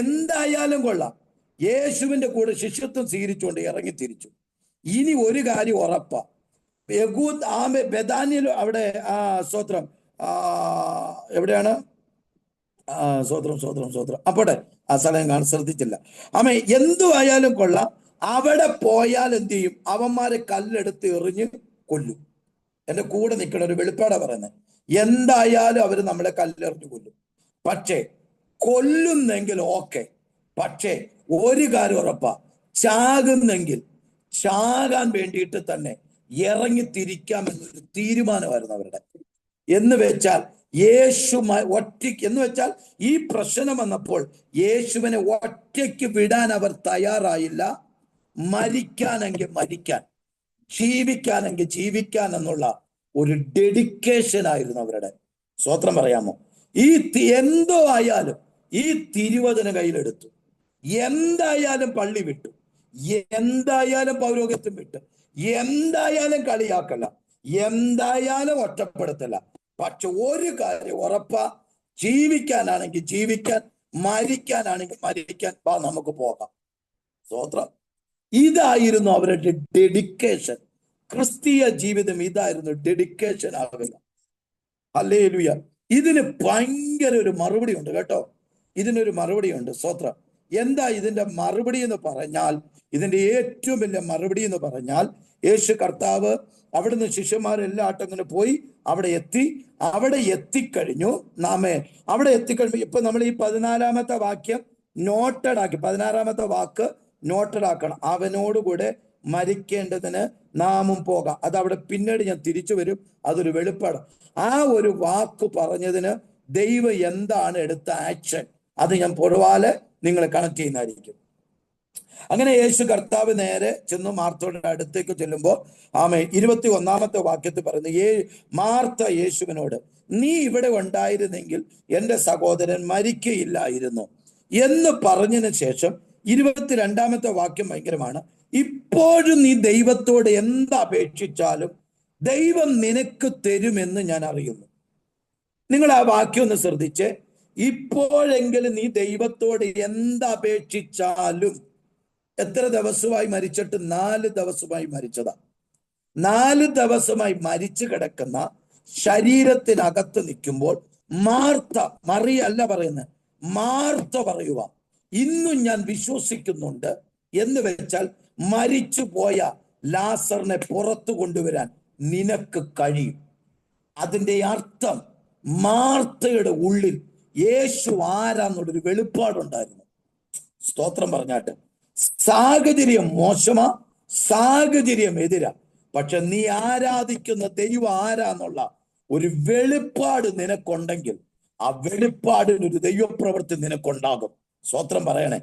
എന്തായാലും കൊള്ളാം, യേശുവിന്റെ കൂടെ ശിഷ്യത്വം സ്വീകരിച്ചുകൊണ്ട് ഇറങ്ങി തിരിച്ചു. ഇനി ഒരു കാര്യം ഉറപ്പാ, ബെഥാനിയിൽ അവിടെ സ്തോത്രം, എവിടെയാണ്? സ്വോത്രം സ്വോത്രം സ്വോത്രം അപ്പോട്ടെ, ആ സ്ഥലം കാണാൻ ശ്രദ്ധിച്ചില്ല. എന്തു ആയാലും കൊള്ളാം, അവിടെ പോയാൽ എന്ത് ചെയ്യും? അവന്മാരെ കല്ലെടുത്ത് എറിഞ്ഞ് കൊല്ലും. എന്റെ കൂടെ നിൽക്കണ ഒരു വെളിപ്പാടാ പറയുന്നത്. എന്തായാലും അവര് നമ്മളെ കല്ലെറിഞ്ഞ് കൊല്ലും. പക്ഷേ കൊല്ലുന്നെങ്കിൽ ഓക്കെ, പക്ഷേ ഒരു കാര്യം ഉറപ്പാ, ചാകുന്നെങ്കിൽ ചാകാൻ വേണ്ടിയിട്ട് തന്നെ ഇറങ്ങി തിരിക്കാമെന്നൊരു തീരുമാനമായിരുന്നു അവരുടെ. എന്ന് വെച്ചാൽ യേശു ഒറ്റയ്ക്ക്, എന്ന് വെച്ചാൽ ഈ പ്രശ്നം വന്നപ്പോൾ യേശുവിനെ ഒറ്റയ്ക്ക് വിടാൻ അവർ തയ്യാറായില്ല. മരിക്കാനെങ്കിൽ മരിക്കാൻ, ജീവിക്കാനെങ്കിൽ ജീവിക്കാൻ എന്നുള്ള ഒരു ഡെഡിക്കേഷൻ ആയിരുന്നു അവരുടെ. സ്വോത്രം പറയാമോ? എന്തോ ആയാലും ഈ തിരുവചന കയ്യിലെടുത്തു. എന്തായാലും പള്ളി വിട്ടു, എന്തായാലും പൗരോഹിത്യം വിട്ടു, എന്തായാലും കളിയാക്കല, എന്തായാലും ഒറ്റപ്പെടുത്തല. പക്ഷെ ഒരു കാര്യം ഉറപ്പാ, ജീവിക്കാനാണെങ്കിൽ ജീവിക്കാൻ, മരിക്കാനാണെങ്കിൽ മരിക്കാൻ, വാ നമുക്ക് പോകാം. സ്തോത്രം. ഇതായിരുന്നു അവരുടെ ഡെഡിക്കേഷൻ. ക്രിസ്തീയ ജീവിതം ഇതായിരുന്നു, ഡെഡിക്കേഷൻ ആകുക. ഹല്ലേലൂയ. ഇതിന് ഭയങ്കര ഒരു മറുപടി ഉണ്ട് കേട്ടോ, ഇതിനൊരു മറുപടി ഉണ്ട്. സ്തോത്രം. എന്താ ഇതിന്റെ മറുപടി എന്ന് പറഞ്ഞാൽ, ഇതിന്റെ ഏറ്റവും വലിയ മറുപടി എന്ന് പറഞ്ഞാൽ, യേശു കർത്താവ് അവിടുന്ന് ശിഷ്യന്മാരെല്ലാം ആട്ടങ്ങനെ പോയി അവിടെ എത്തി. അവിടെ എത്തിക്കഴിഞ്ഞു. അവിടെ എത്തിക്കഴിഞ്ഞു. ഇപ്പൊ നമ്മൾ ഈ 14-ാമത്തെ വാക്യം നോട്ടഡ് ആക്കി, 16-ാമത്തെ വാക്ക് നോട്ടഡ് ആക്കണം. അവനോടുകൂടെ മരിക്കേണ്ടതിന് നാമും പോകാം. അതവിടെ പിന്നീട് ഞാൻ തിരിച്ചു വരും, അതൊരു വെളിപ്പാട്. ആ ഒരു വാക്ക് പറഞ്ഞതിന് ദൈവം എന്താണ് എടുത്ത ആക്ഷൻ, അത് ഞാൻ പൊതുവാലെ നിങ്ങളെ കണക്ട് ചെയ്യുന്നതായിരിക്കും. അങ്ങനെ യേശു കർത്താവ് നേരെ ചെന്നു മാർത്തയുടെ അടുത്തേക്ക് ചെല്ലുമ്പോൾ 21-ാമത്തെ വാക്യത്തിൽ പറയുന്നു, മാർത്ത യേശുവിനോട്, നീ ഇവിടെ ഉണ്ടായിരുന്നെങ്കിൽ എൻ്റെ സഹോദരൻ മരിക്കയില്ലായിരുന്നു എന്ന് പറഞ്ഞതിന് ശേഷം 22-ാമത്തെ വാക്യം ഭയങ്കരമാണ്. ഇപ്പോഴും നീ ദൈവത്തോട് എന്തപേക്ഷിച്ചാലും ദൈവം നിനക്ക് തരുമെന്ന് ഞാൻ അറിയുന്നു. നിങ്ങൾ ആ വാക്യം ഒന്ന് ശ്രദ്ധിച്ച്. ഇപ്പോഴെങ്കിലും നീ ദൈവത്തോട് എന്തപേക്ഷിച്ചാലും. എത്ര ദിവസമായി മരിച്ചിട്ട്? 4 ദിവസമായി മരിച്ചതാ. 4 ദിവസമായി മരിച്ചു കിടക്കുന്ന ശരീരത്തിനകത്ത് നിൽക്കുമ്പോൾ മറിയല്ല പറയുന്നത്, മാർത്ത പറയുക, ഇന്നും ഞാൻ വിശ്വസിക്കുന്നുണ്ട്. എന്ന് വെച്ചാൽ മരിച്ചു പോയ ലാസറിനെ പുറത്തു കൊണ്ടുവരാൻ നിനക്ക് കഴിയും. അതിന്റെ അർത്ഥം മാർത്തയുടെ ഉള്ളിൽ യേശു ആരാന്നുള്ളൊരു വെളിപ്പാടുണ്ടായിരുന്നു. സ്തോത്രം പറഞ്ഞാട്ട്. സാഹചര്യം മോശമാ, സാഹചര്യം എതിരാ, പക്ഷെ നീ ആരാധിക്കുന്ന ദൈവം ആരാന്നുള്ള ഒരു വെളിപ്പാട് നിനക്കുണ്ടെങ്കിൽ ആ വെളിപ്പാടിനൊരു ദൈവപ്രവൃത്തി നിനക്കുണ്ടാകും. സ്തോത്രം പറയണേ.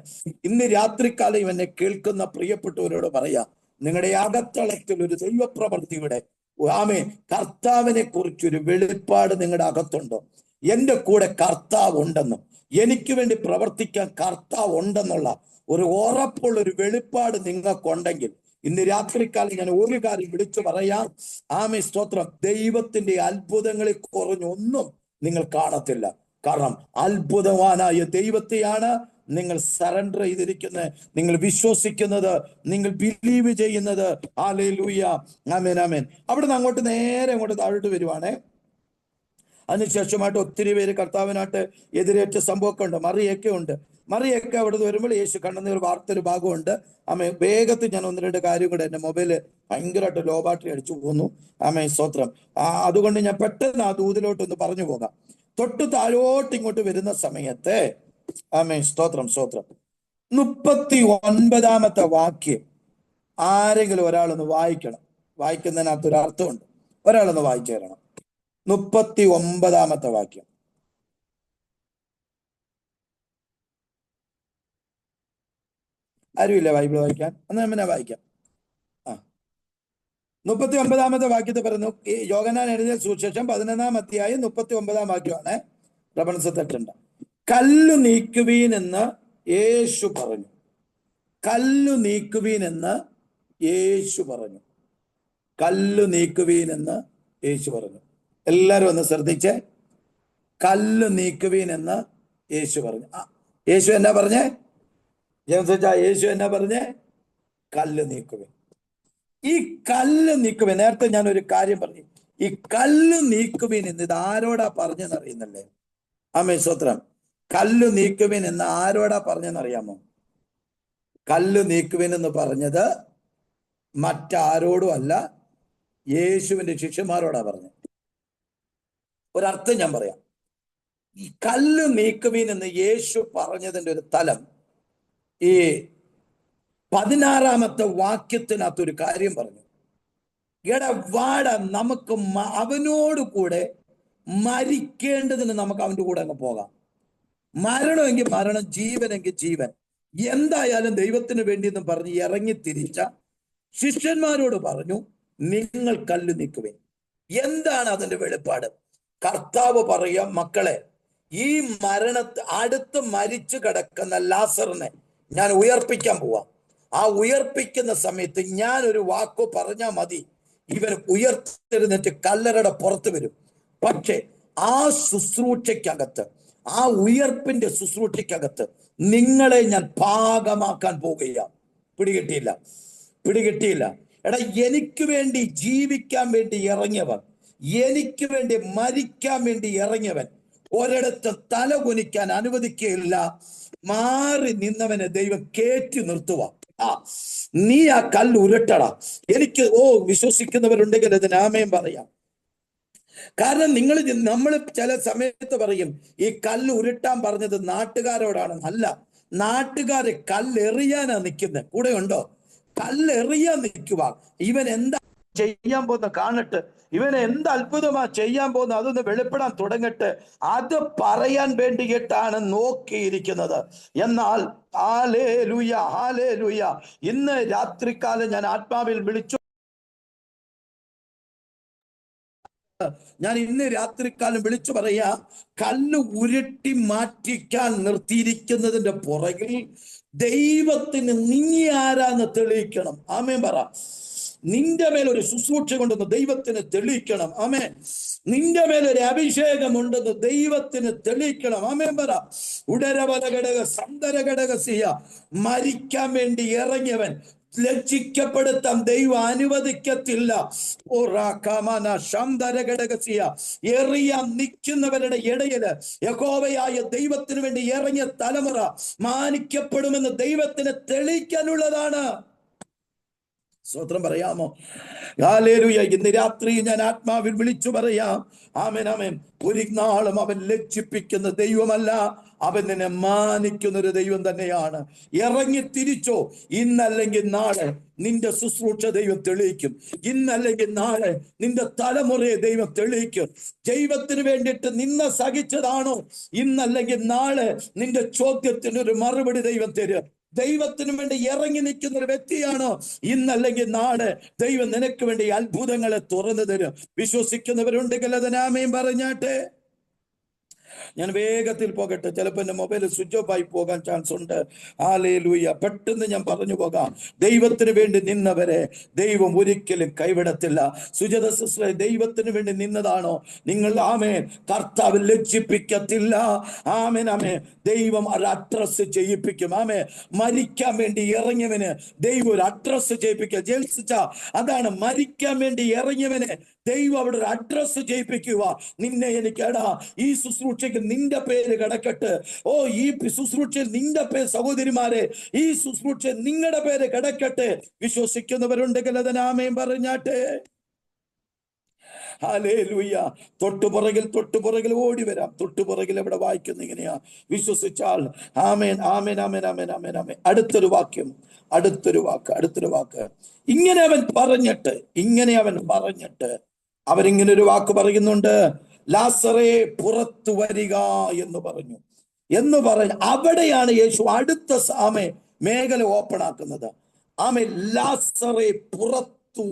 ഇന്ന് രാത്രികാലം എന്നെ കേൾക്കുന്ന പ്രിയപ്പെട്ടവരോട് പറയാ, നിങ്ങളുടെ അകത്തളത്തിൽ ഒരു ദൈവപ്രവൃത്തിയുടെ കർത്താവിനെ കുറിച്ചൊരു വെളിപ്പാട് നിങ്ങളുടെ അകത്തുണ്ടോ? എൻ്റെ കൂടെ കർത്താവ് ഉണ്ടെന്നും എനിക്ക് വേണ്ടി പ്രവർത്തിക്കാൻ കർത്താവ് ഉണ്ടെന്നുള്ള ഒരു ഉറപ്പുള്ള ഒരു വെളിപ്പാട് നിങ്ങൾക്കുണ്ടെങ്കിൽ ഇന്ന് രാത്രിക്കാലം ഞാൻ ഒരു കാര്യം വിളിച്ചു പറയാം. സ്തോത്രം. ദൈവത്തിന്റെ അത്ഭുതങ്ങളിൽ കുറഞ്ഞൊന്നും നിങ്ങൾ കാണത്തില്ല. കാരണം അത്ഭുതവാനായ ദൈവത്തെയാണ് നിങ്ങൾ സറണ്ടർ ചെയ്തിരിക്കുന്നത്, നിങ്ങൾ വിശ്വസിക്കുന്നത്, നിങ്ങൾ ബിലീവ് ചെയ്യുന്നത്. ഹല്ലേലൂയ. ആമേൻ ആമേൻ. അവിടുന്ന് അങ്ങോട്ട് നേരെ അങ്ങോട്ട് താഴോട്ട് വരുവാണേ. അതിനുശേഷമായിട്ട് ഒത്തിരി പേര് കർത്താവിനായിട്ട് എതിരേറ്റ സംഭവമൊക്കെ ഉണ്ട്. മറിയൊക്കെ ഉണ്ട്. മറിയൊക്കെ അവിടെ വരുമ്പോൾ യേശു കണ്ടെന്ന ഒരു വാർത്തൊരു ഭാഗമുണ്ട്. വേഗത്തിൽ ഞാൻ 1-2 കാര്യം കൂടെ, എൻ്റെ മൊബൈല് ഭയങ്കരമായിട്ട് ലോ ബാറ്ററി അടിച്ചു പോകുന്നു. സ്തോത്രം. അതുകൊണ്ട് ഞാൻ പെട്ടെന്ന് ആ ദൂതിലോട്ടൊന്ന് പറഞ്ഞു പോകാം. തൊട്ട് താഴോട്ട് ഇങ്ങോട്ട് വരുന്ന സമയത്ത് സ്തോത്രം സ്തോത്രം 39-ാമത്തെ വാക്യം ആരെങ്കിലും ഒരാളൊന്ന് വായിക്കണം. വായിക്കുന്നതിനകത്തൊരു അർത്ഥമുണ്ട്. ഒരാളൊന്ന് വായിച്ചു തരണം. 39-ാമത്തെ വാക്യം. ആരുമില്ല ബൈബിൾ വായിക്കാൻ? എന്നാ വായിക്കാം. 39-ാമത്തെ വാക്യത്തിൽ പറയുന്നു, യോഹന്നാൻ എഴുതിയ സുവിശേഷം 11-ാം അധ്യായം 39-ാം വാക്യമാണ്. പ്രബന്ധത്തിട്ടുണ്ട്. കല്ലു നീക്കുവീൻ എന്ന് യേശു പറഞ്ഞു. കല്ലു നീക്കുവീൻ എന്ന് യേശു പറഞ്ഞു. കല്ല് നീക്കുവീൻ എന്ന് യേശു പറഞ്ഞു. എല്ലാവരും ഒന്ന് ശ്രദ്ധിച്ചേ. കല്ല് നീക്കുവീൻ എന്ന് യേശു പറഞ്ഞു. യേശു എന്നാ പറഞ്ഞേ? യേശു എന്നാ പറഞ്ഞേ? കല്ല് നീക്കുവീൻ. ഈ കല്ല് നീക്കുവീൻ, നേരത്തെ ഞാൻ ഒരു കാര്യം പറഞ്ഞു. ഈ കല്ല് നീക്കുവീൻ എന്ന് ഇത് ആരോടാ പറഞ്ഞെന്ന് അറിയുന്നല്ലേ? ആമേൻ, സ്തോത്രം. കല്ല് നീക്കുവീൻ എന്ന് ആരോടാ പറഞ്ഞെന്നറിയാമോ? കല്ല് നീക്കുവീൻ എന്ന് പറഞ്ഞത് മറ്റാരോടും അല്ല, യേശുവിന്റെ ശിഷ്യന്മാരോടാ പറഞ്ഞത്. ഒരർത്ഥം ഞാൻ പറയാം. ഈ കല്ല് നീക്കുവീൻ എന്ന് യേശു പറഞ്ഞതിന്റെ ഒരു തലം ഈ 16-ാമത്തെ വാക്യത്തിനകത്തൊരു കാര്യം പറഞ്ഞു. എടാ വാട, നമുക്ക് അവനോട് കൂടെ മരിക്കേണ്ടതിന് നമുക്ക് അവന്റെ കൂടെ അങ്ങ് പോകാം. മരണമെങ്കിൽ മരണം, ജീവനെങ്കിൽ ജീവൻ, എന്തായാലും ദൈവത്തിന് വേണ്ടി എന്ന് പറഞ്ഞ് ഇറങ്ങി തിരിച്ച ശിഷ്യന്മാരോട് പറഞ്ഞു, നിങ്ങൾ കല്ല് നീക്കുവിൻ. എന്താണ് അതിന്റെ വെളിപ്പാട്? കർത്താവ് പറയാം, മക്കളെ, ഈ അടുത്ത് മരിച്ചു കിടക്കുന്ന ലാസറിനെ ഞാൻ ഉയർപ്പിക്കാൻ പോവാം. ആ ഉയർപ്പിക്കുന്ന സമയത്ത് ഞാൻ ഒരു വാക്കു പറഞ്ഞാൽ മതി, ഇവൻ ഉയർത്തെഴുന്നേറ്റ് കല്ലറയുടെ പുറത്ത് വരും. പക്ഷെ ആ ശുശ്രൂഷയ്ക്കകത്ത്, ആ ഉയർപ്പിന്റെ ശുശ്രൂഷയ്ക്കകത്ത് നിങ്ങളെ ഞാൻ ഭാഗമാക്കാൻ പോകുകയാണ്. പിടികിട്ടിയില്ല. എടാ, എനിക്ക് വേണ്ടി ജീവിക്കാൻ വേണ്ടി ഇറങ്ങിയവൻ, എനിക്ക് വേണ്ടി മരിക്കാൻ വേണ്ടി ഇറങ്ങിയവൻ ഒരിടത്ത് തല കുനിക്കാൻ അനുവദിക്കുകയില്ല. മാറി നിന്നവനെ ദൈവം കയറ്റി നിർത്തുക. നീ ആ കല്ല് ഉരുട്ടടാ. എനിക്ക് വിശ്വസിക്കുന്നവരുണ്ടെങ്കിൽ അതിന് ആമേൻ പറയാം. കാരണം നമ്മൾ ചില സമയത്ത് പറയും ഈ കല്ല് ഉരുട്ടാൻ പറഞ്ഞത് നാട്ടുകാരോടാണ്. അല്ല, നാട്ടുകാരെ കല്ലെറിയാനാ നിൽക്കുന്നത്. കൂടെ ഉണ്ടോ? കല്ലെറിയാൻ നിൽക്കുക. ഇവൻ എന്താ ചെയ്യാൻ പോകുന്ന കാണട്ടെ, ഇവനെ എന്ത് അത്ഭുതമാ ചെയ്യാൻ പോകുന്നത്, അതൊന്ന് വെളിപ്പെടാൻ തുടങ്ങട്ടെ, അത് പറയാൻ വേണ്ടിയിട്ടാണ് നോക്കിയിരിക്കുന്നത്. എന്നാൽ ഹല്ലേലൂയ, ഹല്ലേലൂയ, ഇന്ന് രാത്രികാലം ഞാൻ ആത്മാവിൽ വിളിച്ചു, പറയാ, കല്ല് ഉരുട്ടി മാറ്റിക്കാൻ നിർത്തിയിരിക്കുന്നതിന്റെ പുറകിൽ ദൈവത്തിന് നീ ആരാന്ന് തെളിയിക്കണം. ആമേൻ പറ. നിന്റെ മേലൊരു ശുശ്രൂഷ കൊണ്ടെന്ന് ദൈവത്തിന് തെളിയിക്കണം. ആമേൻ. നിന്റെ മേലൊരു അഭിഷേകം ഉണ്ടെന്ന് ദൈവത്തിന് തെളിയിക്കണം. ആമേൻ പറ. ഉടരവല ഘടക സന്തര ഘടകസിയ, മരിക്കാൻ വേണ്ടി ഇറങ്ങിയവൻ ലജ്ജിക്കപ്പെടുത്താൻ ദൈവം അനുവദിക്കത്തില്ല. എറിയാൻ നിൽക്കുന്നവരുടെ ഇടയില് യഹോവയായ ദൈവത്തിന് വേണ്ടി ഇറങ്ങിയ തലമുറ മാനിക്കപ്പെടുമെന്ന് ദൈവത്തിന് തെളിയിക്കാനുള്ളതാണ്. സ്തോത്രം പറയാമോ? ഹല്ലേലൂയ. ഇന്ന് രാത്രി ഞാൻ ആത്മാവിൽ വിളിച്ചു പറയാം, ആമേൻ, ആമേൻ. ഒരു നാളും അവൻ ലജ്ജിപ്പിക്കുന്ന ദൈവമല്ല, അവൻ നിന്നെ മാനിക്കുന്ന ഒരു ദൈവം തന്നെയാണ്. ഇറങ്ങി തിരിച്ചോ. ഇന്നല്ലെങ്കിൽ നാളെ നിന്റെ ശുശ്രൂഷ ദൈവം തെളിയിക്കും. ഇന്നല്ലെങ്കിൽ നാളെ നിന്റെ തലമുറയെ ദൈവം തെളിയിക്കും. ദൈവത്തിന് വേണ്ടിയിട്ട് നിന്ന സഹിച്ചതാണോ? ഇന്നല്ലെങ്കിൽ നാളെ നിന്റെ ചോദ്യത്തിന് ഒരു മറുപടി ദൈവം തരും. ദൈവത്തിന് വേണ്ടി ഇറങ്ങി നിൽക്കുന്ന ഒരു വ്യക്തിയാണോ? ഇന്നല്ലെങ്കിൽ നാളെ ദൈവം നിനക്ക് വേണ്ടി അത്ഭുതങ്ങളെ തുറന്നു തരും. വിശ്വസിക്കുന്നവരുണ്ടെങ്കിൽ അതിന് ആമേൻ പറഞ്ഞാട്ടെ. ഞാൻ വേഗത്തിൽ പോകട്ടെ, ചിലപ്പോൾ എൻ്റെ മൊബൈൽ സ്വിച്ച് ഓഫ് ആയി പോകാൻ ചാൻസ് ഉണ്ട്. ഹല്ലേലൂയ. പെട്ടെന്ന് ഞാൻ പറഞ്ഞു പോകാം. ദൈവത്തിന് വേണ്ടി നിന്നവരെ ദൈവം ഒരിക്കലും കൈവിടത്തില്ല. സുജത സിസ്റ്ററെ, ദൈവത്തിന് വേണ്ടി നിന്നതാണോ നിങ്ങൾ? ആമേൻ. കർത്താവ് ലജ്ജിപ്പിക്കത്തില്ല. ആമേൻ, ആമേൻ. ദൈവം ഒരു അഡ്രസ് ചെയ്യിപ്പിക്കും. ആമേൻ. മരിക്കാൻ വേണ്ടി ഇറങ്ങിയവന് ദൈവം ഒരു അഡ്രസ് ചെയ്യിപ്പിക്കുക. ജയിൽസിച്ച അതാണ്, മരിക്കാൻ വേണ്ടി ഇറങ്ങിയവന് ദൈവം അവിടെ ഒരു അഡ്രസ് ചെയ്യിപ്പിക്കുക. നിന്നെ എനിക്കെടാ, ഈ ശുശ്രൂഷയ്ക്ക് നിന്റെ പേര് കിടക്കട്ടെ. ഈ ശുശ്രൂഷയിൽ നിന്റെ പേര്, സഹോദരിമാരെ, ഈ ശുശ്രൂഷയിൽ നിങ്ങളുടെ പേര് കിടക്കട്ടെ. വിശ്വസിക്കുന്നവരുണ്ടെങ്കിൽ അതിന് ആമേൻ പറഞ്ഞാട്ടെ. ഹല്ലേലൂയ. തൊട്ടുപുറകിൽ ഓടി വരാം. തൊട്ടുപുറകിൽ എവിടെ വായിക്കുന്നു ഇങ്ങനെയാ, വിശ്വസിച്ചാൽ. ആമേൻ, ആമേൻ, ആമേൻ, ആമേൻ, ആമേൻ, ആമേൻ. അടുത്തൊരു വാക്യം, അടുത്തൊരു വാക്ക്. ഇങ്ങനെ അവൻ പറഞ്ഞിട്ട് അവരിങ്ങനെ ഒരു വാക്ക് പറയുന്നുണ്ട്, ലാസറേ പുറത്തു വരിക എന്ന് പറഞ്ഞു. അവിടെയാണ് യേശു അടുത്ത മേഖല ഓപ്പൺ ആക്കുന്നത്. ആമേൻ. ലാസറേ പുറത്തു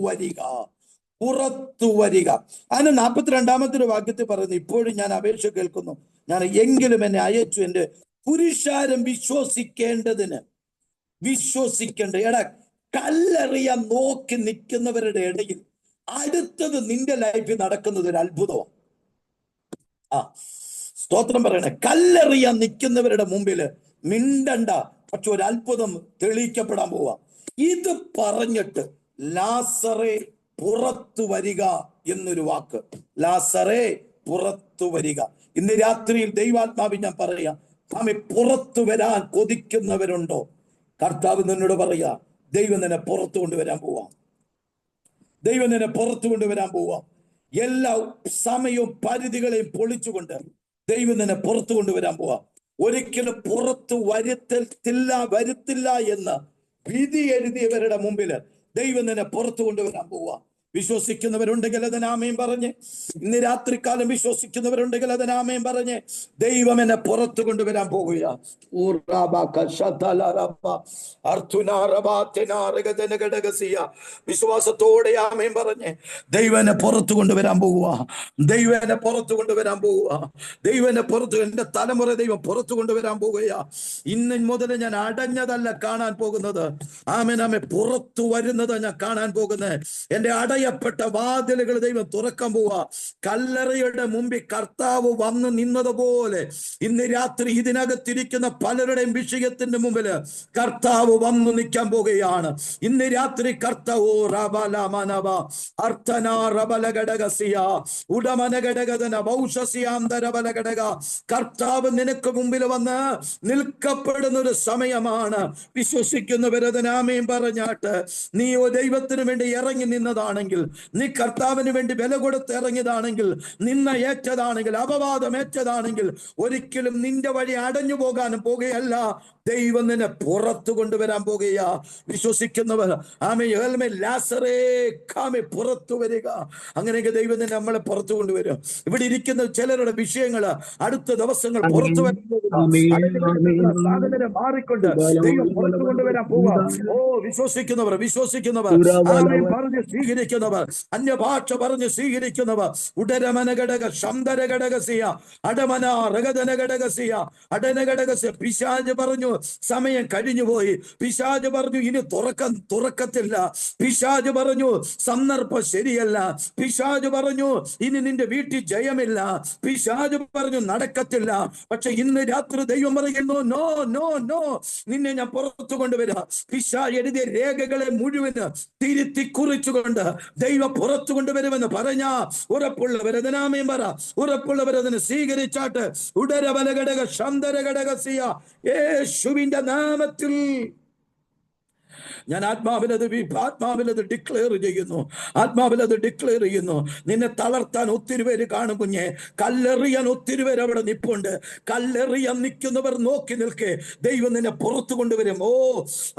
വരിക. അതിന് 42-ാമത്തെ വാക്യത്തിൽ പറയുന്നു, ഇപ്പോഴും ഞാൻ അപേക്ഷ കേൾക്കുന്നു, ഞാൻ എങ്കിലും എന്നെ അയച്ചു എന്റെ പുരുഷാരം വിശ്വസിക്കേണ്ട. എടാ, കല്ലെറിയാൻ നോക്കി നിൽക്കുന്നവരുടെ ഇടയിൽ അടുത്തത് നിന്റെ ലൈഫിൽ നടക്കുന്നത് ഒരു അത്ഭുതമാണ്. ആ സ്തോത്രം പറയണേ. കല്ലെറിയാൻ നിൽക്കുന്നവരുടെ മുമ്പില് മിണ്ടണ്ട, പക്ഷെ ഒരു അത്ഭുതം തെളിയിക്കപ്പെടാൻ പോവാ. ഇത് പറഞ്ഞിട്ട് ലാസറേ പുറത്തു വരിക എന്നൊരു വാക്ക്. ലാസറേ പുറത്തു വരിക. ഇന്ന് രാത്രിയിൽ ദൈവാത്മാവിൽ ഞാൻ പറയാം, ആമേ, പുറത്തു വരാൻ കൊതിക്കുന്നവരുണ്ടോ? കർത്താവ് നിന്നോട് പറയാ, ദൈവം നിന്നെ പുറത്തു കൊണ്ടുവരാൻ പോവാം. ദൈവം നിന്നെ പുറത്തു കൊണ്ടുവരാൻ പോവാം. എല്ലാ സമയവും പരിധികളെയും പൊളിച്ചുകൊണ്ട് ദൈവം നിന്നെ പുറത്തു കൊണ്ടുവരാൻ പോവാം. ഒരിക്കലും പുറത്തു വരുത്തില്ല എന്ന് വിധി എഴുതിയവരുടെ മുമ്പില് ദൈവം നിന്നെ പുറത്തു കൊണ്ടുവരാൻ പോവാ. വിശ്വസിക്കുന്നവരുണ്ടെങ്കിൽ അതിന് ആമേൻ പറഞ്ഞ്, ഇന്ന് രാത്രികാലം വിശ്വസിക്കുന്നവരുണ്ടെങ്കിൽ അതിന് ആമേൻ പറഞ്ഞ്, ദൈവം എന്നെ പുറത്തു കൊണ്ടുവരാൻ പോകുക. വിശ്വാസത്തോടെ ആമേൻ പറഞ്ഞ്, ദൈവം എന്നെ പുറത്തു കൊണ്ടുവരാൻ പോകുക. ദൈവം എന്നെ പുറത്തു കൊണ്ടുവരാൻ പോകുക. ദൈവം എന്നെ പുറത്തു, എന്റെ തലമുറ ദൈവം പുറത്തു കൊണ്ടുവരാൻ പോകുകയാ. ഇന്ന് മുതൽ ഞാൻ അടഞ്ഞതല്ല കാണാൻ പോകുന്നത്, ആമേൻ ആമേൻ, പുറത്തു വരുന്നത് ഞാൻ കാണാൻ പോകുന്നത്. എന്റെ അടയപ്പെട്ട വാതിലുകൾ ദൈവം തുറക്കാൻ പോവാ. കല്ലറയുടെ മുമ്പിൽ കർത്താവ് വന്ന് നിന്നതുപോലെ ഇന്ന് രാത്രി ഇതിനകത്തിരിക്കുന്ന പലരുടെയും വിഷയത്തിന്റെ മുമ്പില് കർത്താവ് വന്നു നിൽക്കാൻ പോകുകയാണ്. ഇന്ന് രാത്രി കർത്താവ് കർത്താവ് നിനക്ക് മുമ്പിൽ വന്ന് നിൽക്കപ്പെടുന്ന ഒരു സമയമാണ്. വിശ്വസിക്കുന്നവരത് ആമേൻ പറഞ്ഞാട്ട്, നീ ദൈവത്തിന് വേണ്ടി ഇറങ്ങി നിന്നതാണെങ്കിൽ, നീ കർത്താവിന് വേണ്ടി വില കൊടുത്ത് ഇറങ്ങിയതാണെങ്കിൽ, നിന്ന ഏറ്റതാണെങ്കിൽ, അപവാദം ഏറ്റതാണെങ്കിൽ, ഒരിക്കലും നിന്റെ വഴി അടഞ്ഞു പോകാനും പോകുകയല്ല. ദൈവം നിന്നെ പുറത്തു കൊണ്ടുവരാൻ പോകുകയാ. വിശ്വസിക്കുന്നവർ ആമേ, ലാസറേ കാമേ പുറത്തു വരിക. അങ്ങനെയൊക്കെ ദൈവം തന്നെ നമ്മളെ പുറത്തു കൊണ്ടുവരും. ഇവിടെ ഇരിക്കുന്ന ചിലരുടെ വിഷയങ്ങൾ അടുത്ത ദിവസങ്ങൾ പുറത്തു സാധനം മാറിക്കൊണ്ട് ദൈവം പുറത്തു കൊണ്ടുവരാൻ പോവാ. ഓ വിശ്വസിക്കുന്നവർ ആമേൻ പറഞ്ഞ് സ്വീകരിക്കുന്നവർ, അന്യഭാഷ പറഞ്ഞ് സ്വീകരിക്കുന്നവർ, ഉടരമനഘടക ശംദരഘടകസിയ അടമന രഗതനഘടകസിയ അടനഘടകസിയ. പിശാച് പറഞ്ഞു സമയം കഴിഞ്ഞുപോയി. പിശാച് പറഞ്ഞു ഇനി തുറക്കത്തില്ല. പിശാച് പറഞ്ഞു സന്ദർഭം ശരിയല്ല. പിശാച് പറഞ്ഞു ഇനി നിന്റെ വീട്ടിൽ ജയമില്ല. പിശാച് പറഞ്ഞു നടക്കത്തില്ല. പക്ഷെ ഇന്ന് രാത്രി ദൈവം പറയുന്നു, നോ നോ നോ, നിന്നെ ഞാൻ പുറത്തു കൊണ്ടുവരാ. പിശാച് എഴുതിയ രേഖകളെ മുഴുവന് തിരുത്തി കുറിച്ചുകൊണ്ട് ദൈവം പുറത്തു കൊണ്ടുവരുമെന്ന് പറഞ്ഞ ഉറപ്പുള്ളവരതിനാമേം പറ. ഉറപ്പുള്ളവരതിനെ സ്വീകരിച്ചാട്ട് ഉടരബലഘടക ശന്തരഘടകസിയ യേശുവിന്റെ നാമത്തിൽ ഞാൻ ആത്മാവിലത് ഡിക്ലെയർ ചെയ്യുന്നു. നിന്നെ തളർത്താൻ ഒത്തിരി പേര് കാണും കുഞ്ഞെ. കല്ലെറിയാൻ ഒത്തിരി പേര് അവിടെ നിപ്പുണ്ട്. കല്ലെറിയാൻ നിൽക്കുന്നവർ നോക്കി നിൽക്കെ, ദൈവം നിന്നെ പുറത്തു കൊണ്ടുവരും. ഓ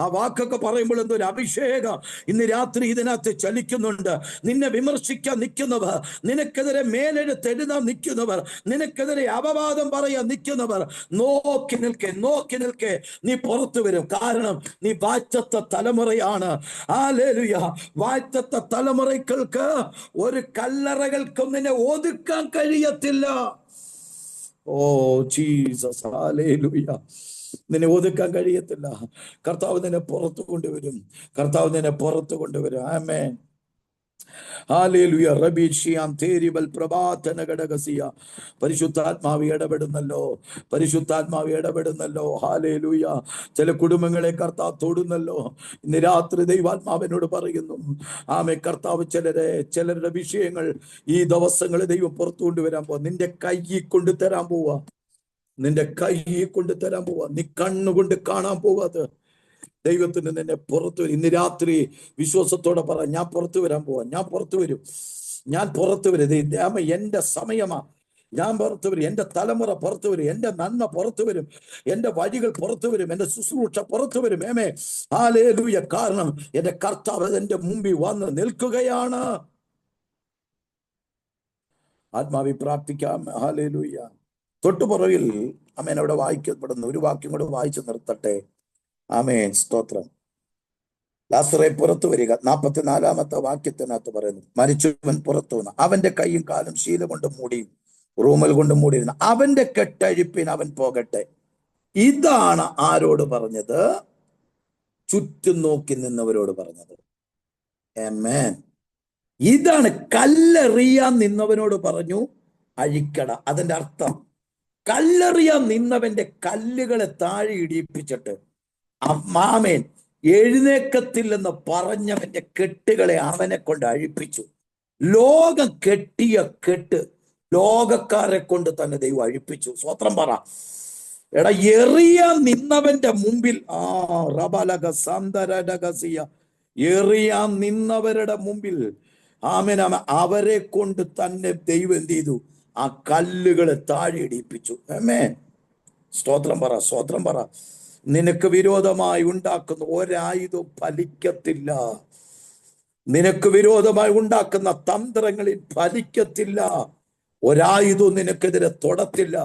ആ വാക്കൊക്കെ പറയുമ്പോൾ എന്തൊരു അഭിഷേകം ഇന്ന് രാത്രി ഇതിനകത്ത് ചലിക്കുന്നുണ്ട്. നിന്നെ വിമർശിക്കാൻ നിൽക്കുന്നവർ, നിനക്കെതിരെ മേലെഴുത്തെഴുതാൻ നിൽക്കുന്നവർ, നിനക്കെതിരെ അപവാദം പറയാൻ നിൽക്കുന്നവർ, നോക്കി നിൽക്കെ നീ പുറത്തു വരും. കാരണം നീ വാഴ്ത്തത്ത തലമുറയാണ്. ഹല്ലേലൂയ. വാഴ്ത്തത്ത തലമുറകൾക്ക് ഒരു കല്ലറകൾക്കും നിന്നെ ഒതുക്കാൻ കഴിയത്തില്ല. Oh Jesus, hallelujah. നിന്നെ ഒതുക്കാൻ കഴിയത്തില്ല. കർത്താവ് നിന്നെ പുറത്തു കൊണ്ടുവരും. ആമേൻ. ഹല്ലേലൂയ. റബീഷിയാം തേരിബൽ പ്രഭാതന ഘടകസിയ. പരിശുദ്ധാത്മാവ് ഇടപെടുന്നല്ലോ. ഹല്ലേലൂയ. ചില കുടുംബങ്ങളെ കർത്താവ് തൊടുന്നല്ലോ. ഇന്ന് രാത്രി ദൈവാത്മാവിനോട് പറയുന്നു, ആമേ, കർത്താവ് ചിലരുടെ വിഷയങ്ങൾ ഈ ദിവസങ്ങളിൽ ദൈവം പുറത്തു കൊണ്ടുവരാൻ പോവാ. നിന്റെ കയ്യിൽ കൊണ്ടുതരാൻ പോവാ. നീ കണ്ണുകൊണ്ട് കാണാൻ പോവാത്. ദൈവത്തിന് നിന്നെ പുറത്തു വരും. ഇന്ന് രാത്രി വിശ്വാസത്തോടെ പറ, ഞാൻ പുറത്തു വരാൻ പോവാ. ഞാൻ പുറത്തു വരും. എന്റെ സമയമാ. ഞാൻ പുറത്തു വരും. എന്റെ തലമുറ പുറത്തു വരും. എന്റെ നന്മ പുറത്തു വരും. എന്റെ വഴികൾ പുറത്തു വരും. എന്റെ ശുശ്രൂഷ പുറത്തു വരും. ഏമേ, ഹല്ലേലൂയ. കാരണം എന്റെ കർത്താവ് എന്റെ മുമ്പിൽ വന്ന് നിൽക്കുകയാണ്. ആത്മാവി പ്രാർത്ഥിക്കാം. ഹല്ലേലൂയ. തൊട്ടുപുറകിൽ ആമേൻ അവിടെ വായിക്കപ്പെടുന്ന ഒരു വാക്യം കൂടെ വായിച്ചു നിർത്തട്ടെ. ആമേൻ, സ്തോത്രം. ലാസറേ പുറത്തു വരിക. 44-ാമത്തെ വാക്യത്തിനകത്ത് പറയുന്നു, മരിച്ചവൻ പുറത്തു വന്നു. അവന്റെ കൈയും കാലും ശീല കൊണ്ട് മൂടിയും റൂമൽ കൊണ്ട് മൂടിയിരുന്നു. അവന്റെ കെട്ടഴിപ്പിന് അവൻ പോകട്ടെ. ഇതാണ് ആരോട് പറഞ്ഞത്? ചുറ്റും നോക്കി നിന്നവരോട് പറഞ്ഞത്. ആമേൻ. ഇതാണ് കല്ലെറിയാൻ നിന്നവനോട് പറഞ്ഞു അഴിക്കട. അതിന്റെ അർത്ഥം കല്ലെറിയാൻ നിന്നവന്റെ കല്ലുകളെ താഴെ ഇടിയിപ്പിച്ചിട്ട് മാമേൻ എഴുന്നേക്കത്തില്ലെന്ന് പറഞ്ഞവന്റെ കെട്ടുകളെ അവനെ കൊണ്ട് അഴിപ്പിച്ചു. ലോകം കെട്ടിയ കെട്ട് ലോകക്കാരെ കൊണ്ട് തന്നെ ദൈവം അഴിപ്പിച്ചു. സ്വത്രം പറ. എടാ, എറിയാൻ നിന്നവന്റെ മുമ്പിൽ റബലക സന്തരകസിയ എറിയാൻ നിന്നവരുടെ മുമ്പിൽ അവരെ കൊണ്ട് തന്നെ ദൈവം എന്ത് ചെയ്തു? ആ കല്ലുകളെ താഴെ ഇടിപ്പിച്ചു. സ്തോത്രം പറ, സ്തോത്രം പറ. നിനക്ക് വിരോധമായി ഉണ്ടാക്കുന്ന ഒരായുധവും ഫലിക്കത്തില്ല. നിനക്ക് വിരോധമായി ഉണ്ടാക്കുന്ന തന്ത്രങ്ങളിൽ ഫലിക്കത്തില്ല. ഒരായുധവും നിനക്കെതിരെ തൊടത്തില്ല.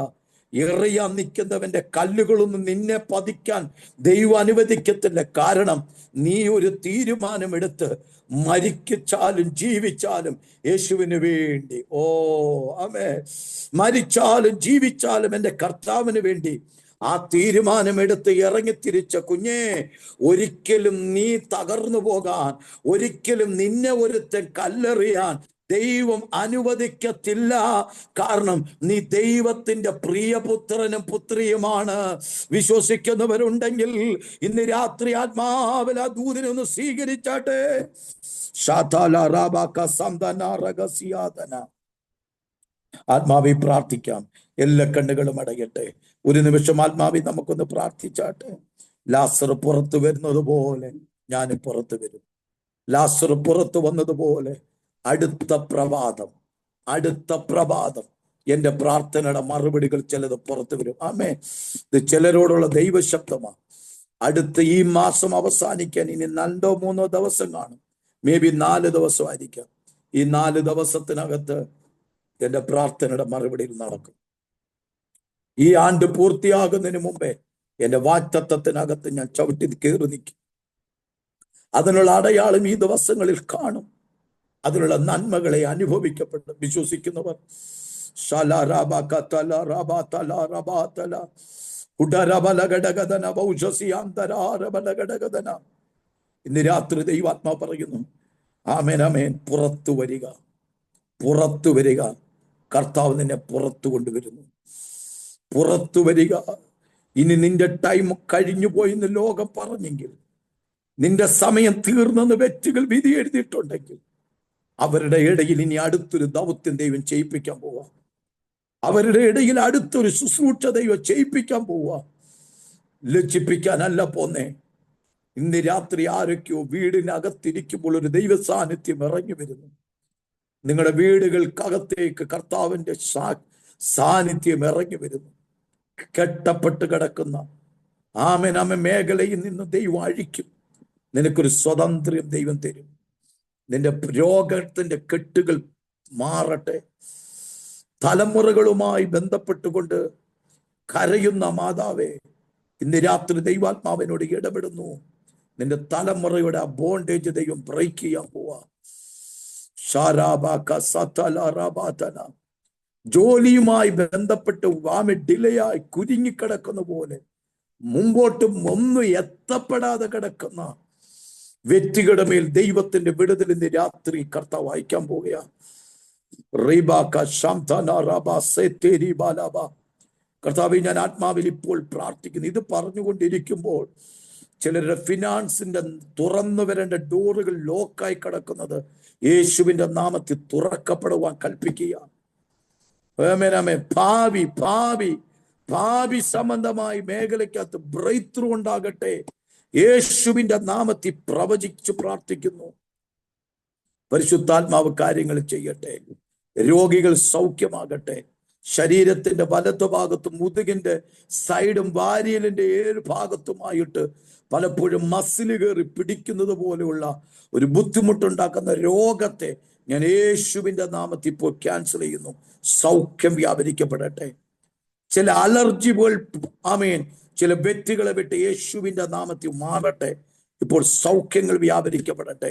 എറിയാൻ നിൽക്കുന്നവന്റെ കല്ലുകളൊന്നും നിന്നെ പതിക്കാൻ ദൈവം അനുവദിക്കത്തില്ല. കാരണം നീ ഒരു തീരുമാനമെടുത്ത് മരിച്ചാലും ജീവിച്ചാലും യേശുവിന് വേണ്ടി. മരിച്ചാലും ജീവിച്ചാലും എൻ്റെ കർത്താവിന് വേണ്ടി ആ തീരുമാനമെടുത്ത് ഇറങ്ങിത്തിരിച്ച കുഞ്ഞേ, ഒരിക്കലും നീ തകർന്നു പോകാൻ, ഒരിക്കലും നിന്നെ ഒരുത്തൻ കല്ലെറിയാൻ ദൈവം അനുവദിക്കത്തില്ല. കാരണം നീ ദൈവത്തിന്റെ പ്രിയപുത്രനും പുത്രിയുമാണ്. വിശ്വസിക്കുന്നവരുണ്ടെങ്കിൽ ഇന്ന് രാത്രി ആത്മാവിൽ ആ ദൂതനെ ഒന്ന് സ്വീകരിച്ചാട്ടെ. ആത്മാവി പ്രാർത്ഥിക്കാം. എല്ലാ കണ്ണുകളും അടയട്ടെ. ഒരു നിമിഷം ആത്മാവി നമുക്കൊന്ന് പ്രാർത്ഥിച്ചാട്ടെ. ലാസർ പുറത്തു വരുന്നത് പോലെ ഞാൻ പുറത്തു വരും. ലാസർ പുറത്തു വന്നതുപോലെ അടുത്ത പ്രഭാതം എന്റെ പ്രാർത്ഥനയുടെ മറുപടികൾ ചിലത് പുറത്തു വരും. ഇത് ചിലരോടുള്ള ദൈവശബ്ദമാണ്. അടുത്ത ഈ മാസം അവസാനിക്കാൻ ഇനി 2-3 ദിവസം കാണും. May be 4 ദിവസമായിരിക്കാം. ഈ 4 ദിവസത്തിനകത്ത് എന്റെ പ്രാർത്ഥനയുടെ മറുപടിയിൽ നടക്കും. ഈ ആണ്ട് പൂർത്തിയാകുന്നതിന് മുമ്പേ എന്റെ വാഗ്ദത്തത്തിനകത്ത് ഞാൻ ചവിട്ടി കയറി നിൽക്കും. അതിനുള്ള അടയാളം ഈ ദിവസങ്ങളിൽ കാണും. അതിനുള്ള നന്മകളെ അനുഭവിക്കപ്പെട്ടു വിശ്വസിക്കുന്നവർ ഇന്ന് രാത്രി ദൈവാത്മാ പറയുന്നു, ആമേൻ ആമേൻ, പുറത്തു വരിക. കർത്താവ് നിന്നെ പുറത്തു കൊണ്ടുവരുന്നു. പുറത്തു വരിക. ഇനി നിന്റെ ടൈം കഴിഞ്ഞു പോയിന്ന് ലോകം പറഞ്ഞെങ്കിൽ, നിന്റെ സമയം തീർന്നെന്ന് വ്യക്തികൾ വിധി എഴുതിയിട്ടുണ്ടെങ്കിൽ, അവരുടെ ഇടയിൽ ഇനി അടുത്തൊരു ദൗത്യം ദൈവം ചെയ്യിപ്പിക്കാൻ പോവാ. അവരുടെ ഇടയിൽ അടുത്തൊരു ശുശ്രൂഷ ദൈവം ചെയ്യിപ്പിക്കാൻ പോവാ. ലജ്ജിപ്പിക്കാനല്ല പോന്നേ. ഇന്ന് രാത്രി ആരൊക്കെയോ വീടിനകത്തിരിക്കുമ്പോൾ ഒരു ദൈവ സാന്നിധ്യം ഇറങ്ങി വരുന്നു. നിങ്ങളുടെ വീടുകൾക്കകത്തേക്ക് കർത്താവിന്റെ സാന്നിധ്യം ഇറങ്ങി വരുന്നു. കെട്ടപ്പെട്ട് കിടക്കുന്ന മേഖലയിൽ നിന്ന് ദൈവം അഴിക്കും. നിനക്കൊരു സ്വാതന്ത്ര്യം ദൈവം തരും. നിന്റെ രോഗത്തിന്റെ കെട്ടുകൾ മാറട്ടെ. തലമുറകളുമായി ബന്ധപ്പെട്ടുകൊണ്ട് കരയുന്ന മാതാവേ, ഇന്ന് രാത്രി ദൈവാത്മാവിനോട് ഇടപെടുന്നു. നിന്റെ തലമുറയുടെ ആ ബോണ്ടേജ് ദൈവം ബ്രേക്ക് ചെയ്യാൻ പോവാ. ജോലിയുമായി ബന്ധപ്പെട്ട് ഡിലേയായി കുരുങ്ങിക്കിടക്കുന്ന പോലെ മുമ്പോട്ടും ഒന്നും എത്തപ്പെടാതെ കിടക്കുന്ന വ്യക്തികളുടെ മേൽ ദൈവത്തിന്റെ വിടുതൽ ഇന്ന് രാത്രി കർത്താവ് അയക്കാൻ പോവുകയാ. കർത്താവ്, ഞാൻ ആത്മാവിൽ ഇപ്പോൾ പ്രാർത്ഥിക്കുന്നു. ഇത് പറഞ്ഞുകൊണ്ടിരിക്കുമ്പോൾ ചിലരുടെ ഫിനാൻസിന്റെ തുറന്നു വരേണ്ട ഡോറുകൾ ലോക്കായി കിടക്കുന്നത് യേശുവിന്റെ നാമത്തിൽ തുറക്കപ്പെടുവാൻ കൽപ്പിക്കുക. ഭാവി സംബന്ധമായി മേഖലയ്ക്കകത്ത് ബ്രേക്ക് ത്രൂ ഉണ്ടാകട്ടെ. യേശുവിന്റെ നാമത്തിൽ പ്രവചിച്ചു പ്രാർത്ഥിക്കുന്നു. പരിശുദ്ധാത്മാവ് കാര്യങ്ങൾ ചെയ്യട്ടെ. രോഗികൾ സൗഖ്യമാകട്ടെ. ശരീരത്തിന്റെ വലതുഭാഗത്തും മുതുകിന്റെ സൈഡും വാരിയലിന്റെ 7 ഭാഗത്തുമായിട്ട് പലപ്പോഴും മസിൽ കയറി പിടിക്കുന്നത് പോലെയുള്ള ഒരു ബുദ്ധിമുട്ടുണ്ടാക്കുന്ന രോഗത്തെ ഞാൻ യേശുവിന്റെ നാമത്തിൽ ഇപ്പോൾ ക്യാൻസൽ ചെയ്യുന്നു. സൗഖ്യം വ്യാപരിക്കപ്പെടട്ടെ. ചില അലർജികൾ ചില വ്യക്തികളെ വിട്ട് യേശുവിന്റെ നാമത്തിൽ മാറട്ടെ. ഇപ്പോൾ സൗഖ്യങ്ങൾ വ്യാപരിക്കപ്പെടട്ടെ.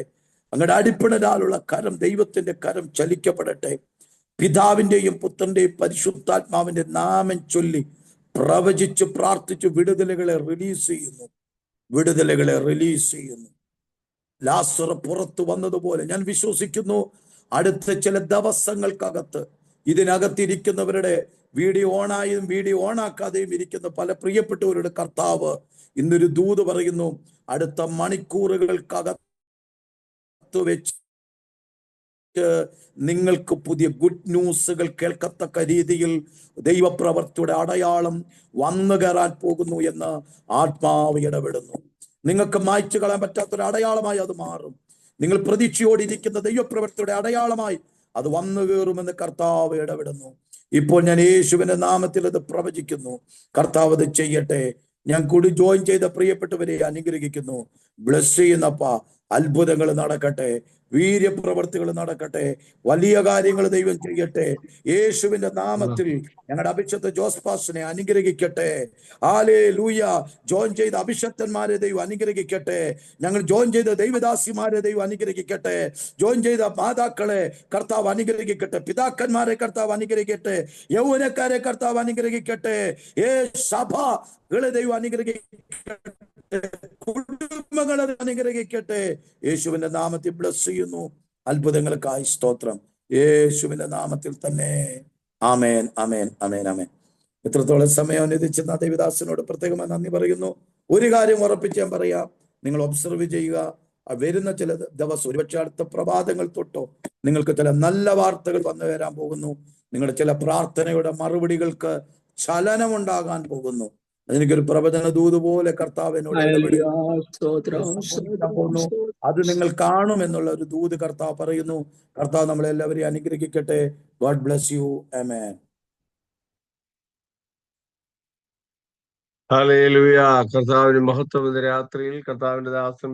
അങ്ങയുടെ അടിപ്പിണരാലുള്ള കരം, ദൈവത്തിന്റെ കരം ചലിക്കപ്പെടട്ടെ. പിതാവിന്റെയും പുത്രന്റെയും പരിശുദ്ധാത്മാവിന്റെ നാമം ചൊല്ലി പ്രവചിച്ച് പ്രാർത്ഥിച്ച് വിടുതലുകളെ റിലീസ് ചെയ്യുന്നു. ലാസർ പുറത്തു വന്നതുപോലെ ഞാൻ വിശ്വസിക്കുന്നു. അടുത്ത ചില ദിവസങ്ങൾക്കകത്ത് ഇതിനകത്തിരിക്കുന്നവരുടെ വീഡിയോ ഓണായും വീഡിയോ ഓണാക്കാതെയും ഇരിക്കുന്ന പല പ്രിയപ്പെട്ടവരുടെ കർത്താവ് ഇന്നൊരു ദൂത് പറയുന്നു. അടുത്ത മണിക്കൂറുകൾക്കകത്ത് വെച്ച് നിങ്ങൾക്ക് പുതിയ ഗുഡ് ന്യൂസുകൾ കേൾക്കത്തക്ക രീതിയിൽ ദൈവപ്രവർത്തിയുടെ അടയാളം വന്നു കയറാൻ പോകുന്നു എന്ന് ആത്മാവ് ഇടപെടുന്നു. നിങ്ങൾക്ക് മായ്ച്ചു കളയാൻ പറ്റാത്തൊരു അടയാളമായി അത് മാറും. നിങ്ങൾ പ്രതീക്ഷയോടിരിക്കുന്ന ദൈവപ്രവർത്തിയുടെ അടയാളമായി അത് വന്നു കയറുമെന്ന് കർത്താവ് ഇടപെടുന്നു. ഇപ്പോൾ ഞാൻ യേശുവിന്റെ നാമത്തിൽ അത് പ്രവചിക്കുന്നു. കർത്താവ് അത് ചെയ്യട്ടെ. ഞാൻ കൂടി ജോയിൻ ചെയ്ത പ്രിയപ്പെട്ടവരെ അനുഗ്രഹിക്കുന്നു. ബ്ലസ് ചെയ്യുന്നപ്പ. അത്ഭുതങ്ങൾ നടക്കട്ടെ, വീര്യപ്രവർത്തികൾ നടക്കട്ടെ, വലിയ കാര്യങ്ങൾ ദൈവം ചെയ്യട്ടെ. യേശുവിന്റെ നാമത്തിൽ ഞങ്ങളുടെ അഭിഷക്ത ജോസ് പാസ്റ്ററിനെ അനുഗ്രഹിക്കട്ടെ. ഹല്ലേലൂയ. ജോയിൻ ചെയ്ത അഭിഷക്തന്മാരെ ദൈവം അനുഗ്രഹിക്കട്ടെ. ഞങ്ങൾ ജോയിൻ ചെയ്ത ദൈവദാസിമാരെ ദൈവം അനുഗ്രഹിക്കട്ടെ. ജോയിൻ ചെയ്ത മാതാക്കളെ കർത്താവ് അനുഗ്രഹിക്കട്ടെ. പിതാക്കന്മാരെ കർത്താവ് അനുഗ്രഹിക്കട്ടെ. യൗവനക്കാരെ കർത്താവ് അനുഗ്രഹിക്കട്ടെ. സഭകളെ ദൈവം അനുഗ്രഹിക്കട്ടെ. കുടുംബങ്ങളെ അനുഗ്രഹിക്കട്ടെ. യേശുവിന്റെ നാമത്തിൽ ബ്ലസ് ചെയ്യുന്നു. അത്ഭുതങ്ങൾക്കായി സ്തോത്രം. യേശുവിന്റെ നാമത്തിൽ തന്നെ. ആമേൻ, ആമേൻ, ആമേൻ, ആമേൻ. എത്രത്തോളം സമയം അനുവദിച്ചെന്ന ദേവദാസനോട് പ്രത്യേകമായി നന്ദി പറയുന്നു. ഒരു കാര്യം ഉറപ്പിച്ച് ഞാൻ പറയാം, നിങ്ങൾ ഒബ്സർവ് ചെയ്യുക. വരുന്ന ചില ദിവസം, ഒരുപക്ഷെ അടുത്ത പ്രഭാതങ്ങൾ തൊട്ടോ നിങ്ങൾക്ക് ചില നല്ല വാർത്തകൾ വന്നു വരാൻ പോകുന്നു. നിങ്ങളുടെ ചില പ്രാർത്ഥനയുടെ മറുപടികൾക്ക് ചലനമുണ്ടാകാൻ പോകുന്നു. എനിക്കൊരു പ്രവചന ദൂത് പോലെ കർത്താവിനോട് പോകുന്നു. അത് നിങ്ങൾ കാണും എന്നുള്ള ഒരു ദൂത് കർത്താവ് പറയുന്നു. കർത്താവ് നമ്മളെല്ലാവരെയും അനുഗ്രഹിക്കട്ടെ. God bless you. Amen. Hallelujah. കർത്താവിന് മഹത്വം. ഇന്ന് രാത്രിയിൽ കർത്താവിന്റെ ദാസൻ